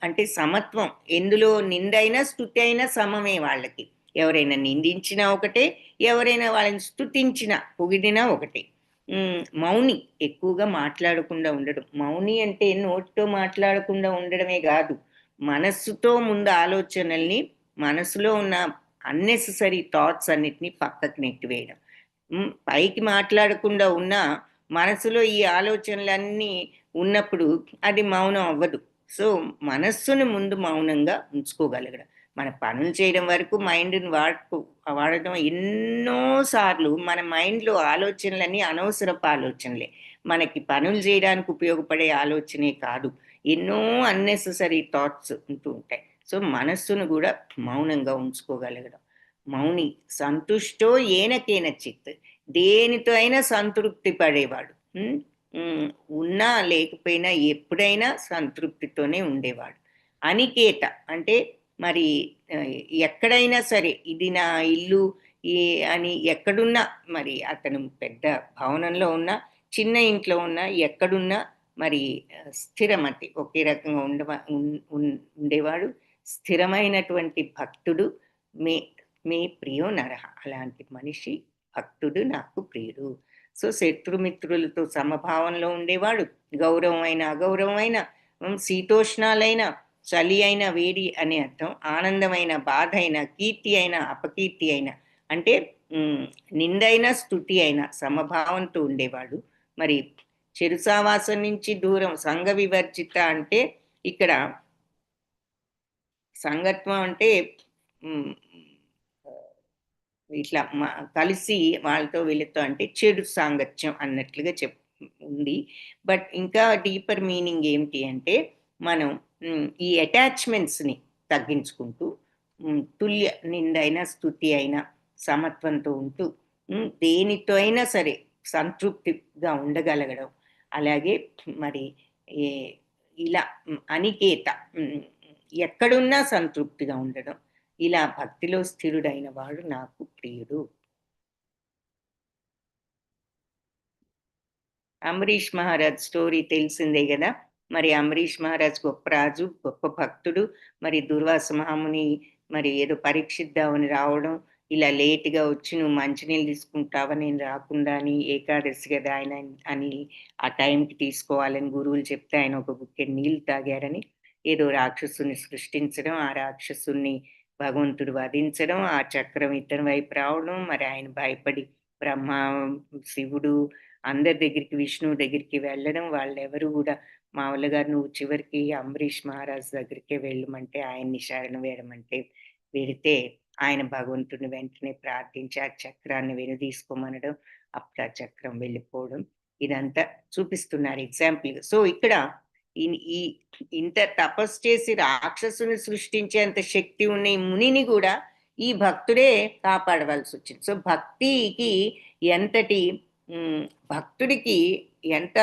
అంటే సమత్వం, ఎందులో నిందైనా స్తుతి అయినా సమమే వాళ్ళకి. ఎవరైనా నిందించినా ఒకటే, ఎవరైనా వాళ్ళని స్తుతించినా పొగిడినా ఒకటే. మౌని, ఎక్కువగా మాట్లాడకుండా ఉండడం. మౌని అంటే నోటితో మాట్లాడకుండా ఉండడమే కాదు, మనస్సుతో ముందు ఆలోచనల్ని, మనసులో ఉన్న అన్నెసెసరీ థాట్స్ అన్నిటినీ పక్కకు నెట్టివేయడం. పైకి మాట్లాడకుండా ఉన్నా మనసులో ఈ ఆలోచనలన్నీ ఉన్నప్పుడు అది మౌనం అవ్వదు. సో మనస్సును ముందు మౌనంగా ఉంచుకోగలగడం. మన పనులు చేయడం వరకు మైండ్ని వాడటం ఎన్నోసార్లు మన మైండ్లో ఆలోచనలన్నీ అనవసరపు ఆలోచనలే, మనకి పనులు చేయడానికి ఉపయోగపడే ఆలోచనే కాదు, ఎన్నో అన్నెసెసరీ థాట్స్ ఉంటూ ఉంటాయి. సో మనస్సును కూడా మౌనంగా ఉంచుకోగలగడం. మౌని సంతుష్టో ఏనకేన చిత్, దేనితో అయినా సంతృప్తి పడేవాడు. ఉన్నా లేకపోయినా ఎప్పుడైనా సంతృప్తితోనే ఉండేవాడు. అనికేత అంటే మరి ఎక్కడైనా సరే ఇది నా ఇల్లు అని ఎక్కడున్నా, మరి అతను పెద్ద భవనంలో ఉన్నా, చిన్న ఇంట్లో ఉన్నా, ఎక్కడున్నా మరి స్థిరమతి, ఒకే రకంగా ఉండేవాడు. స్థిరమైనటువంటి భక్తుడు మే ప్రియో నరహ, అలాంటి మనిషి భక్తుడు నాకు ప్రియుడు. సో శత్రుమిత్రులతో సమభావంలో ఉండేవాడు. గౌరవమైన అగౌరవమైన, శీతోష్ణాలైన, చలి అయిన వేడి అనే అర్థం, ఆనందమైన బాధ అయినా, కీర్తి అయినా అపకీర్తి అయినా, అంటే నిందైన స్తుతి అయినా సమభావంతో ఉండేవాడు. మరి చెడు సావాసం నుంచి దూరం, సంఘ వివర్జిత అంటే ఇక్కడ సంగత్వం అంటే ఇట్లా కలిసి వాళ్ళతో వీళ్ళతో, అంటే చెడు సాంగత్యం అన్నట్లుగా ఉంది. బట్ ఇంకా డీపర్ మీనింగ్ ఏమిటి అంటే మనం ఈ అటాచ్మెంట్స్ని తగ్గించుకుంటూ తుల్య నిందైనా స్తుతి అయినా సమత్వంతో ఉంటూ దేనితో అయినా సరే సంతృప్తిగా ఉండగలగడం. అలాగే మరి ఇలా అనికేత, ఎక్కడున్నా సంతృప్తిగా ఉండడం. ఇలా భక్తిలో స్థిరుడైన వాడు నాకు ప్రియుడు. అంబరీష్ మహారాజ్ స్టోరీ తెలిసిందే కదా. మరి అంబరీష్ మహారాజ్ గొప్ప రాజు, గొప్ప భక్తుడు. మరి దుర్వాస మహాముని మరి ఏదో పరీక్షిద్దామని రావడం, ఇలా లేటుగా వచ్చి నువ్వు మంచినీళ్ళు తీసుకుంటావా నేను రాకుండా అని, ఏకాదశి కదా ఆయన అని ఆ టైంకి తీసుకోవాలని గురువులు చెప్తే ఆయన ఒక బుక్కెడు నీళ్ళు తాగారని ఏదో రాక్షసుని సృష్టించడం, ఆ రాక్షసుని భగవంతుడు వధించడం, ఆ చక్రం ఇతని వైపు రావడం, మరి ఆయన భయపడి బ్రహ్మ, శివుడు అందరి దగ్గరికి, విష్ణువు దగ్గరికి వెళ్ళడం, వాళ్ళెవరు గూడా మామూలుగా నువ్వు చివరికి అంబరీష్ మహారాజు దగ్గరికే వెళ్ళమంటే, ఆయన్ని శరణు వేడమంటే వెడితే, ఆయన భగవంతుడిని వెంటనే ప్రార్థించి, ఆ చక్రాన్ని వెనుదీసుకోమనడం, అప్పుడు ఆ చక్రం వెళ్ళిపోవడం, ఇదంతా చూపిస్తున్నారు ఎగ్జాంపుల్‌గా. సో, ఇక్కడ ఈ ఇంత తపస్సు చేసి రాక్షసుని సృష్టించేంత శక్తి ఉన్న ఈ మునిని గూడా ఈ భక్తుడే కాపాడవలసొచ్చింది. సో, భక్తికి ఎంతటి భక్తుడికి ఎంత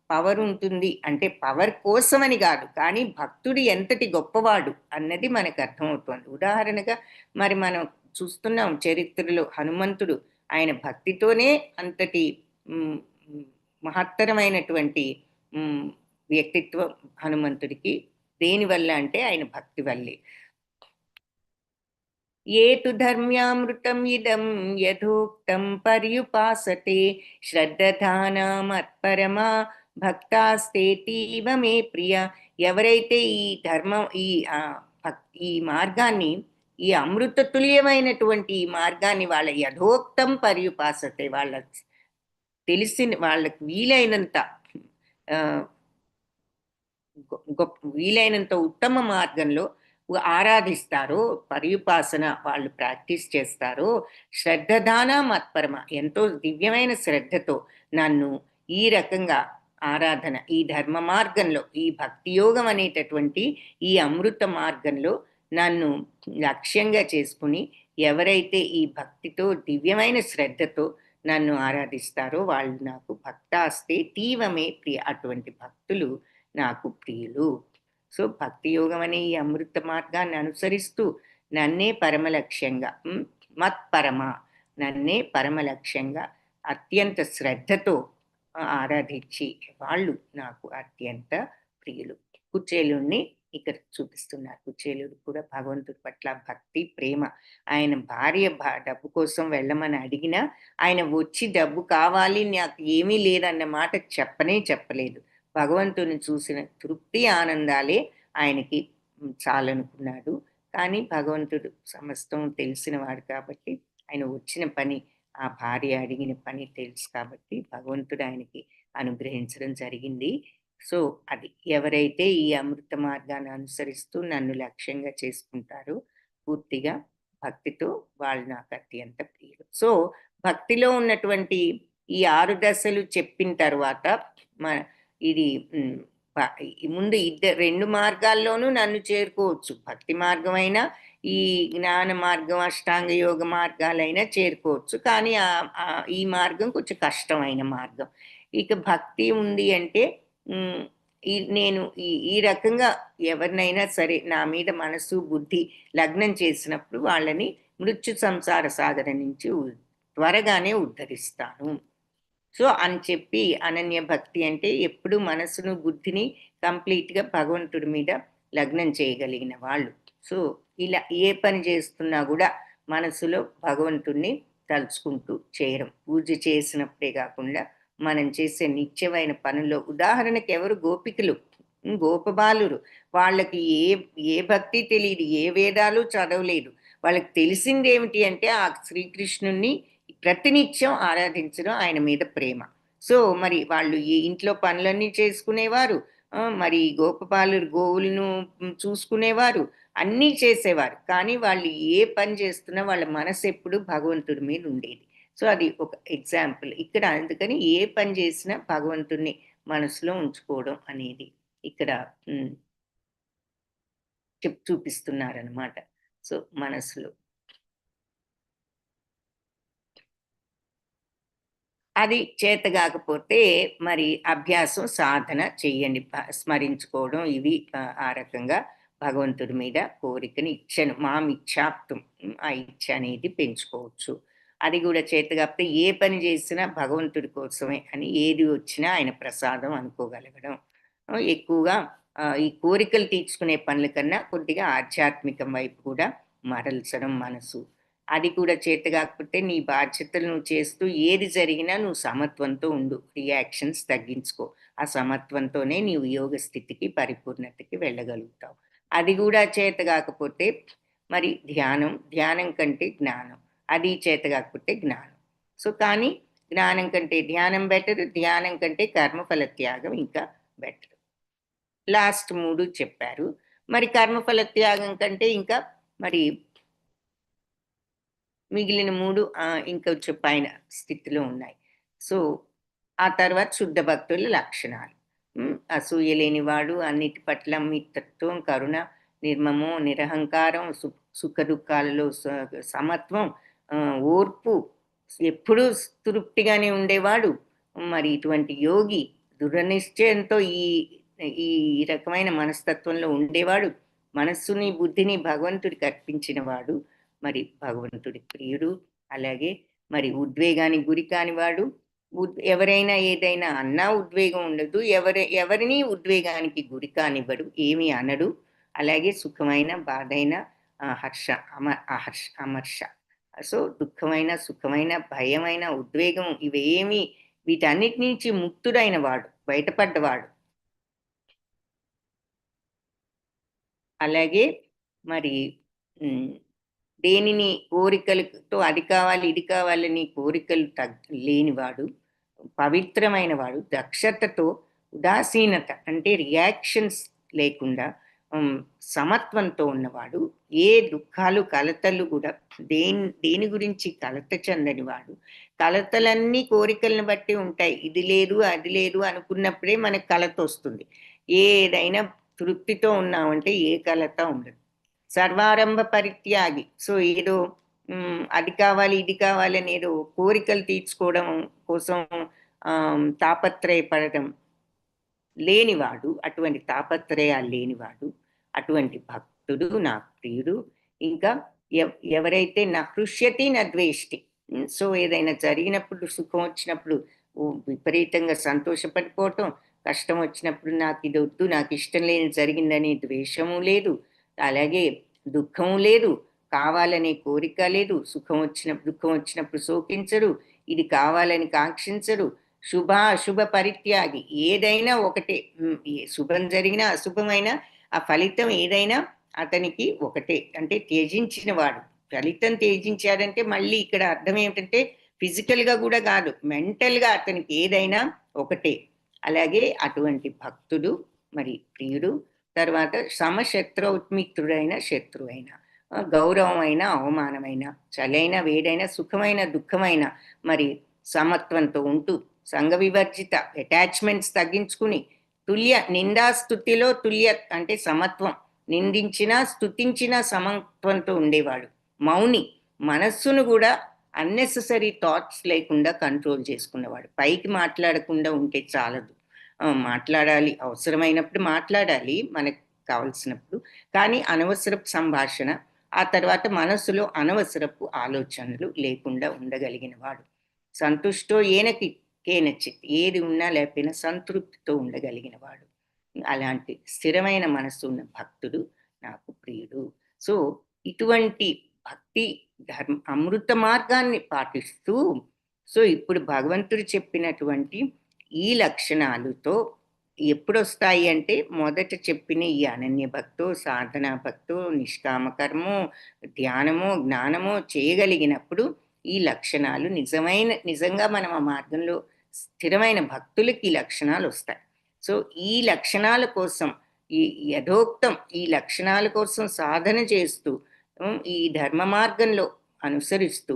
పవర్ ఉంటుంది అంటే పవర్ కోసమని కాదు, కానీ భక్తుడు ఎంతటి గొప్పవాడు అన్నది మనకు అర్థమవుతోంది. ఉదాహరణగా మరి మనం చూస్తున్నాం చరిత్రలో హనుమంతుడు ఆయన భక్తితోనే అంతటి మ్, మ్, మహత్తరమైనటువంటి మ్, వ్యక్తిత్వం హనుమంతుడికి. దేనివల్ల అంటే ఆయన భక్తి వల్లే. ఏ తు ధర్మ్యామృతం ఇదం యథోక్తం పర్యుపాసతే శ్రద్ధానా మత్పరమా భక్తాస్తేతీవ మే ప్రియ. ఎవరైతే ఈ ధర్మం ఈ మార్గాన్ని, ఈ అమృత తుల్యమైనటువంటి ఈ మార్గాన్ని వాళ్ళ యథోక్తం పర్యుపాసతే, వాళ్ళ తెలిసిన వాళ్ళకి వీలైనంత గొప్ప వీలైనంత ఉత్తమ మార్గంలో ఆరాధిస్తారో, పర్యుపాసన వాళ్ళు ప్రాక్టీస్ చేస్తారో, శ్రద్ధదాన మత్పరమ ఎంతో దివ్యమైన శ్రద్ధతో నన్ను ఈ రకంగా ఆరాధన, ఈ ధర్మ మార్గంలో, ఈ భక్తి యోగం అనేటటువంటి ఈ అమృత మార్గంలో నన్ను లక్ష్యంగా చేసుకుని ఎవరైతే ఈ భక్తితో దివ్యమైన శ్రద్ధతో నన్ను ఆరాధిస్తారో వాళ్ళు నాకు భక్తాస్తే తీవమే ప్రియ. అటువంటి భక్తులు నాకు ప్రియులు. సో భక్తి యోగం అనే ఈ అమృత మార్గాన్ని అనుసరిస్తూ నన్నే పరమలక్ష్యంగా మత్పరమ, నన్నే పరమలక్ష్యంగా అత్యంత శ్రద్ధతో ఆరాధించి వాళ్ళు నాకు అత్యంత ప్రియులు. కుచేలుణ్ణి ఇక్కడ చూపిస్తున్నారు. కుచేలుడు కూడా భగవంతుడి పట్ల భక్తి, ప్రేమ. ఆయన భార్య డబ్బు కోసం వెళ్ళమని అడిగినా ఆయన వచ్చి డబ్బు కావాలి నాకు ఏమీ లేదన్న మాట చెప్పలేదు. భగవంతుని చూసిన తృప్తి ఆనందాలే ఆయనకి చాలనుకున్నాడు. కానీ భగవంతుడు సమస్తం తెలిసినవాడు కాబట్టి ఆయన వచ్చిన పని, ఆ భార్య అడిగిన పని తెలుసు కాబట్టి భగవంతుడు ఆయనకి అనుగ్రహించడం జరిగింది. సో అది ఎవరైతే ఈ అమృత మార్గాన్ని అనుసరిస్తూ నన్ను లక్ష్యంగా చేసుకుంటారో పూర్తిగా భక్తితో వాళ్ళు నాకు అత్యంత ప్రియులు. సో భక్తిలో ఉన్నటువంటి ఈ 6 దశలు చెప్పిన తర్వాత ఇది ముందు 2 మార్గాల్లోనూ నన్ను చేరుకోవచ్చు. భక్తి మార్గమైనా ఈ జ్ఞాన మార్గం, అష్టాంగ యోగ మార్గాలైనా చేరుకోవచ్చు. కానీ ఈ మార్గం కొంచెం కష్టమైన మార్గం. ఇక భక్తి ఉంది అంటే నేను ఈ రకంగా ఎవరినైనా సరే నా మీద మనసు బుద్ధి లగ్నం చేసినప్పుడు వాళ్ళని మృత్యు సంసార సాగర నుంచి త్వరగానే ఉద్ధరిస్తాను. సో అని చెప్పి అనన్య భక్తి అంటే ఎప్పుడు మనసును బుద్ధిని కంప్లీట్గా భగవంతుడి మీద లగ్నం చేయగలిగిన వాళ్ళు. సో ఇలా ఏ పని చేస్తున్నా కూడా మనసులో భగవంతుడిని తలుచుకుంటూ చేయడం. పూజ చేసినప్పుడే కాకుండా మనం చేసే నిత్యమైన పనుల్లో, ఉదాహరణకి ఎవరు గోపికలు, గోపబాలురు, వాళ్ళకి ఏ భక్తి తెలియదు, ఏ వేదాలు చదవలేదు. వాళ్ళకి తెలిసింది ఏమిటి అంటే ఆ శ్రీకృష్ణుణ్ణి ప్రతినిత్యం ఆరాధించడం, ఆయన మీద ప్రేమ. సో మరి వాళ్ళు ఈ ఇంట్లో పనులన్నీ చేసుకునేవారు, మరి గోపబాలురు గోవులను చూసుకునేవారు, అన్నీ చేసేవారు. కానీ వాళ్ళు ఏ పని చేస్తున్నా వాళ్ళ మనసు ఎప్పుడు భగవంతుడి మీద ఉండేది. సో అది ఒక ఎగ్జాంపుల్ ఇక్కడ. అందుకని ఏ పని చేసినా భగవంతుడిని మనసులో ఉంచుకోవడం అనేది ఇక్కడ చూపిస్తున్నారనమాట. సో మనసులో అది చేత కాకపోతే మరి అభ్యాసం, సాధన చెయ్యండి. స్మరించుకోవడం, ఇవి ఆ రకంగా భగవంతుడి మీద కోరికని ఇచ్చను మామిచ్ఛాప్తం ఆ ఇచ్చ అనేది పెంచుకోవచ్చు. అది కూడా చేత కాకపోతే ఏ పని చేసినా భగవంతుడి కోసమే అని ఏది వచ్చినా ఆయన ప్రసాదం అనుకోగలగడం. ఎక్కువగా ఈ కోరికలు తీర్చుకునే పనుల కన్నా కొద్దిగా ఆధ్యాత్మికం వైపు కూడా మరల్చడం మనసు. అది కూడా చేత కాకపోతే నీ బాధ్యతలు నువ్వు చేస్తూ ఏది జరిగినా నువ్వు సమత్వంతో ఉండు. రియాక్షన్స్ తగ్గించుకో. ఆ సమత్వంతోనే నీవు యోగ స్థితికి, పరిపూర్ణతకి వెళ్ళగలుగుతావు. అది కూడా చేత కాకపోతే మరి ధ్యానం, ధ్యానం కంటే జ్ఞానం. అది చేత కాకపోతే జ్ఞానం. సో, కానీ జ్ఞానం కంటే ధ్యానం బెటర్. ధ్యానం కంటే కర్మఫల త్యాగం ఇంకా బెటర్. లాస్ట్ 3 చెప్పారు. మరి కర్మఫల త్యాగం కంటే ఇంకా మరి మిగిలిన 3 ఇంకొంచెం పైన స్థితిలో ఉన్నాయి. సో, ఆ తర్వాత శుద్ధ భక్తుల లక్షణాలు. అసూయ లేనివాడు, అన్నిటి పట్ల మితత్వం, కరుణ, నిర్మమం, నిరహంకారం, సుఖ దుఃఖాలలో సమత్వం, ఓర్పు, ఎప్పుడూ తృప్తిగానే ఉండేవాడు. మరి ఇటువంటి యోగి దృఢనిశ్చయంతో ఈ ఈ రకమైన మనస్తత్వంలో ఉండేవాడు. మనస్సుని, బుద్ధిని భగవంతుడికి అర్పించిన వాడు. మరి భగవంతుడి ప్రియుడు. అలాగే మరి ఉద్వేగానికి గురి కానివాడు. ఎవరైనా ఏదైనా అన్నా ఉద్వేగం ఉండదు. ఎవరిని ఉద్వేగానికి గురి కానివ్వడు. ఏమీ అనడు. అలాగే సుఖమైన, బాధైన, హర్ష, అమర్ష. సో, దుఃఖమైన, సుఖమైన, భయమైన, ఉద్వేగం ఇవేమి వీటన్నిటి నుంచి ముక్తుడైన వాడు, బయటపడ్డవాడు. అలాగే మరి దేనిని కోరికలతో అది కావాలి, ఇది కావాలని కోరికలు లేనివాడు, పవిత్రమైన వాడు, దక్షతతో, ఉదాసీనత అంటే రియాక్షన్స్ లేకుండా సమత్వంతో ఉన్నవాడు, ఏ దుఃఖాలు, కలతలు కూడా దేని గురించి కలత చెందని వాడు. కలతలన్నీ కోరికలను బట్టి ఉంటాయి. ఇది లేదు, అది లేదు అనుకున్నప్పుడే మనకు కలత వస్తుంది. ఏదైనా తృప్తితో ఉన్నామంటే ఏ కలత ఉండదు. సర్వారంభ పరిత్యాగి. సో, ఏదో అది కావాలి, ఇది కావాలని ఏదో కోరికలు తీర్చుకోవడం కోసం తాపత్రయపడడం లేనివాడు, అటువంటి తాపత్రయాలు లేనివాడు, అటువంటి భక్తుడు నా ప్రియుడు. ఇంకా ఎవరైతే నా హృష్యతి నా ద్వేష్టి. సో, ఏదైనా జరిగినప్పుడు, సుఖం వచ్చినప్పుడు విపరీతంగా సంతోషపడిపోవటం, కష్టం వచ్చినప్పుడు నాకు ఇది వద్దు, నాకు ఇష్టం లేని జరిగిందని ద్వేషము లేదు, అలాగే దుఃఖము లేదు, కావాలనే కోరిక లేదు, దుఃఖం వచ్చినప్పుడు శోకించరు, ఇది కావాలని కాంక్షించరు, అశుభ పరిత్యాగి. ఏదైనా ఒకటే, శుభం జరిగినా అశుభమైనా ఆ ఫలితం ఏదైనా అతనికి ఒకటే, అంటే త్యజించిన వాడు. ఫలితం త్యజించాడంటే మళ్ళీ ఇక్కడ అర్థం ఏమిటంటే ఫిజికల్గా కూడా కాదు, మెంటల్గా అతనికి ఏదైనా ఒకటే. అలాగే అటువంటి భక్తుడు మరి ప్రియుడు. తర్వాత సమశత్రుమిత్రుడైన, శత్రువైన, గౌరవమైన, అవమానమైన, చలైన, వేడైన, సుఖమైన, దుఃఖమైన మరి సమత్వంతో ఉంటూ, సంఘ వివర్జిత, అటాచ్మెంట్స్ తగ్గించుకుని, తుల్య నిందాస్తుతిలో తుల్య అంటే సమత్వం, నిందించినా స్తుతించినా సమత్వంతో ఉండేవాడు. మౌని, మనస్సును కూడా అన్నెసెసరీ థాట్స్ లేకుండా కంట్రోల్ చేసుకున్నవాడు. పైకి మాట్లాడకుండా ఉంటే చాలదు, మాట్లాడాలి, అవసరమైనప్పుడు మాట్లాడాలి మనకు కావలసినప్పుడు, కానీ అనవసరపు సంభాషణ, ఆ తర్వాత మనస్సులో అనవసరపు ఆలోచనలు లేకుండా ఉండగలిగిన వాడు. సంతుష్టో ఏనకి కేనచిత్, ఏది ఉన్నా లేకపోయినా సంతృప్తితో ఉండగలిగిన వాడు. అలాంటి స్థిరమైన మనస్సు ఉన్న భక్తుడు నాకు ప్రియుడు. సో, ఇటువంటి భక్తి అమృత మార్గాన్ని పాటిస్తూ, సో ఇప్పుడు భగవంతుడు చెప్పినటువంటి ఈ లక్షణాలతో ఎప్పుడొస్తాయి అంటే, మొదట చెప్పిన ఈ అనన్య భక్తో, సాధనా భక్తో, నిష్కామ కర్మో, ధ్యానమో, జ్ఞానమో చేయగలిగినప్పుడు ఈ లక్షణాలు నిజంగా మనం ఆ మార్గంలో స్థిరమైన భక్తులకి ఈ లక్షణాలు వస్తాయి. సో, ఈ లక్షణాల కోసం, ఈ యథోక్తం ఈ లక్షణాల కోసం సాధన చేస్తూ, ఈ ధర్మ మార్గంలో అనుసరిస్తూ,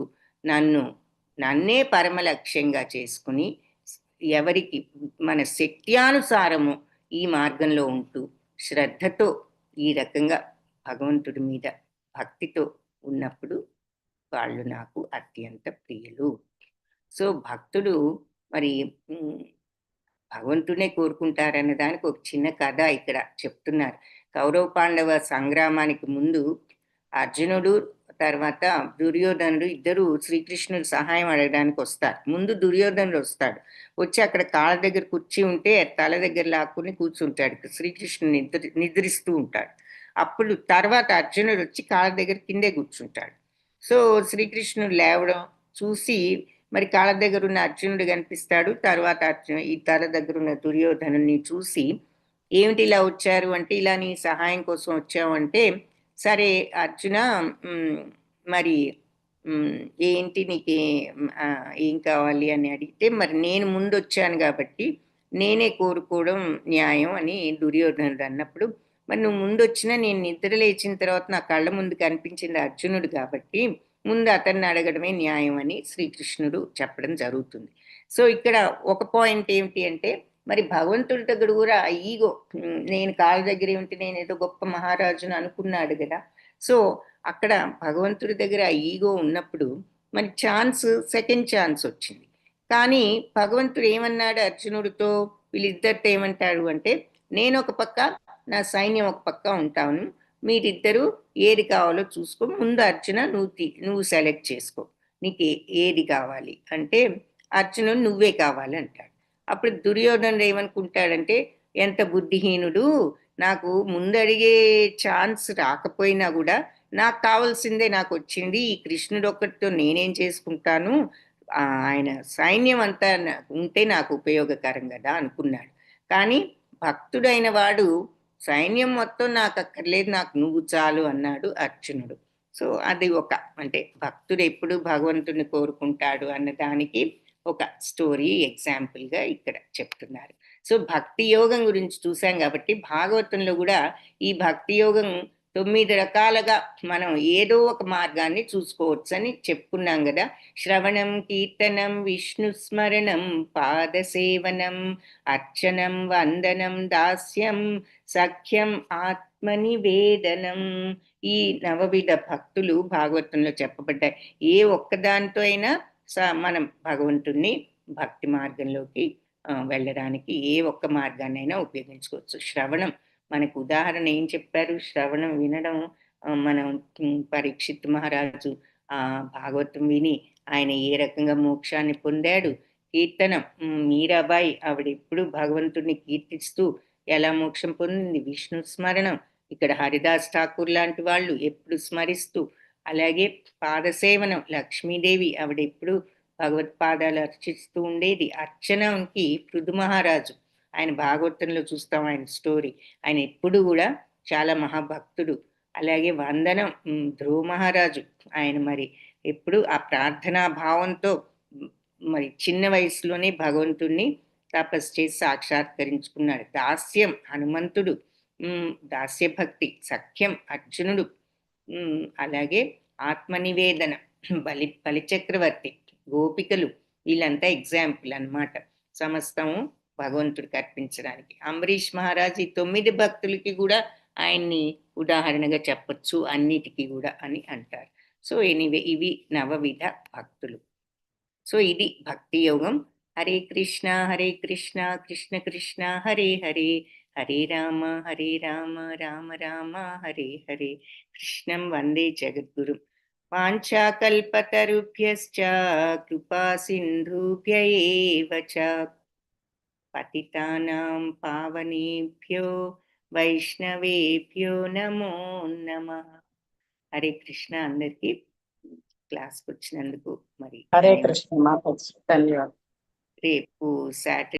నన్నే పరమ లక్ష్యంగా చేసుకుని, ఎవరికి మన శక్త్యానుసారము ఈ మార్గంలో ఉంటూ, శ్రద్ధతో ఈ రకంగా భగవంతుడి మీద భక్తితో ఉన్నప్పుడు వాళ్ళు నాకు అత్యంత ప్రియులు. సో, భక్తుడు మరి భగవంతుడే కోరుకుంటారన్న దానికి ఒక చిన్న కథ ఇక్కడ చెప్తున్నారు. కౌరవ పాండవ సంగ్రామానికి ముందు అర్జునుడు తర్వాత దుర్యోధనుడు ఇద్దరు శ్రీకృష్ణుడు సహాయం అడగడానికి వస్తారు. ముందు దుర్యోధనుడు వస్తాడు. వచ్చి అక్కడ కాళ్ళ దగ్గర కుర్చీ ఉంటే తల దగ్గర లాక్కుని కూర్చుంటాడు. శ్రీకృష్ణుడు నిద్రిస్తూ ఉంటాడు. అప్పుడు తర్వాత అర్జునుడు వచ్చి కాళ్ళ దగ్గర కిందే కూర్చుంటాడు. సో శ్రీకృష్ణుడు లేవడం చూసి మరి కాళ్ళ దగ్గర ఉన్న అర్జునుడు కనిపిస్తాడు. తర్వాత ఈ తల దగ్గర ఉన్న దుర్యోధనుని చూసి ఏమిటి ఇలా వచ్చారు అంటే, ఇలా నీ సహాయం కోసం వచ్చావంటే, సరే అర్జున మరి ఏంటి నీకే ఏం కావాలి అని అడిగితే, మరి నేను ముందు వచ్చాను కాబట్టి నేనే కోరుకోవడం న్యాయం అని దుర్యోధనుడు అన్నప్పుడు, మరి నువ్వు ముందు వచ్చినా నేను నిద్ర లేచిన తర్వాత నా కళ్ళ ముందు కనిపించింది అర్జునుడు కాబట్టి ముందు అతన్ని అడగడమే న్యాయం అని శ్రీకృష్ణుడు చెప్పడం జరుగుతుంది. సో ఇక్కడ ఒక పాయింట్ ఏమిటి అంటే, మరి భగవంతుడి దగ్గర కూడా ఈగో, నేను కాళ్ళ దగ్గర ఏమిటి, నేను ఏదో గొప్ప మహారాజును అనుకున్నాడు కదా. సో అక్కడ భగవంతుడి దగ్గర ఈగో ఉన్నప్పుడు మరి సెకండ్ ఛాన్స్ వచ్చింది. కానీ భగవంతుడు ఏమన్నాడు అర్జునుడితో, వీళ్ళిద్దరితో ఏమంటాడు అంటే, నేను ఒక పక్క నా సైన్యం ఒక పక్క ఉంటాను, మీరిద్దరూ ఏది కావాలో చూసుకో, ముందు అర్జున నువ్వు సెలెక్ట్ చేసుకో, నీకు ఏది కావాలి అంటే అర్జునుడు నువ్వే కావాలి అంటాడు. అప్పుడు దుర్యోధనుడు ఏమనుకుంటాడంటే, ఎంత బుద్ధిహీనుడు, నాకు ముందు అడిగే ఛాన్స్ రాకపోయినా కూడా నాకు కావాల్సిందే నాకు వచ్చింది, ఈ కృష్ణుడు ఒక్కటితో నేనేం చేసుకుంటాను, ఆయన సైన్యం అంతా ఉంటే నాకు ఉపయోగకరం కదా అనుకున్నాడు. కానీ భక్తుడైన వాడు సైన్యం మొత్తం నాకు అక్కర్లేదు, నాకు నువ్వు చాలు అన్నాడు అర్జునుడు. సో అది అంటే భక్తుడు ఎప్పుడు భగవంతుడిని కోరుకుంటాడు అన్న దానికి ఒక స్టోరీ ఎగ్జాంపుల్గా ఇక్కడ చెప్తున్నారు. సో భక్తి యోగం గురించి చూసాం కాబట్టి భాగవతంలో కూడా ఈ భక్తి యోగం 9 రకాలుగా మనం ఏదో ఒక మార్గాన్ని చూసుకోవచ్చు అని చెప్పుకున్నాం కదా. శ్రవణం, కీర్తనం, విష్ణు స్మరణం, పాదసేవనం, అర్చనం, వందనం, దాస్యం, సఖ్యం, ఆత్మనివేదనం. ఈ 9 భక్తులు భాగవతంలో చెప్పబడ్డాయి. ఏ ఒక్కదాంతో అయినా మనం భగవంతుణ్ణి భక్తి మార్గంలోకి వెళ్ళడానికి ఏ ఒక్క మార్గాన్నైనా ఉపయోగించుకోవచ్చు. శ్రవణం, మనకు ఉదాహరణ ఏం చెప్పారు, శ్రవణం వినడం. మనం పరీక్షిత్ మహారాజు భాగవతం విని ఆయన ఏ రకంగా మోక్షాన్ని పొందాడు. కీర్తనం, మీరాబాయి ఆవిడ ఎప్పుడు భగవంతుడిని కీర్తిస్తూ ఎలా మోక్షం పొందింది. విష్ణు స్మరణం, ఇక్కడ హరిదాస్ ఠాకూర్ లాంటి వాళ్ళు ఎప్పుడు స్మరిస్తూ. అలాగే పాదసేవనం, లక్ష్మీదేవి ఆవిడ ఎప్పుడు భగవత్పాదాలు అర్చిస్తూ ఉండేది. అర్చనకి పృథు మహారాజు, ఆయన భాగవతంలో చూస్తాం ఆయన స్టోరీ, ఆయన ఎప్పుడు కూడా చాలా మహాభక్తుడు. అలాగే వందనం, ధ్రువ మహారాజు, ఆయన మరి ఎప్పుడు ఆ ప్రార్థనా భావంతో మరి చిన్న వయసులోనే భగవంతుణ్ణి తపస్సు చేసి సాక్షాత్కరించుకున్నాడు. దాస్యం, హనుమంతుడు, దాస్యభక్తి, సఖ్యం, అర్జునుడు, అలాగే ఆత్మనివేదన, బలిచక్రవర్తి, గోపికలు, వీళ్ళంతా ఎగ్జాంపుల్ అన్నమాట సమస్తము భగవంతుడికి అర్పించడానికి. అంబరీష్ మహారాజ్ ఈ 9 భక్తులకి కూడా ఆయన్ని ఉదాహరణగా చెప్పచ్చు అన్నిటికీ కూడా అని అంటారు. సో ఎనీవే ఇవి 9 భక్తులు. సో ఇది భక్తి యోగం. హరే కృష్ణ కృష్ణ కృష్ణ హరే హరే, హరే రామ రామ రామ హరే హరే. కృష్ణం వందే జగద్గురు. వాంఛాకల్పతరుభ్యశ్చ కృపా సింధుభ్య ఏవ చ పతితానాం పావనేభ్యో వైష్ణవేభ్యో నమో నమః. హరే కృష్ణ. అందరికీ క్లాస్కి వచ్చినందుకు మరి హరే కృష్ణ మాతాజీ, ధన్యవాదాలు. రేపు సాటర్డే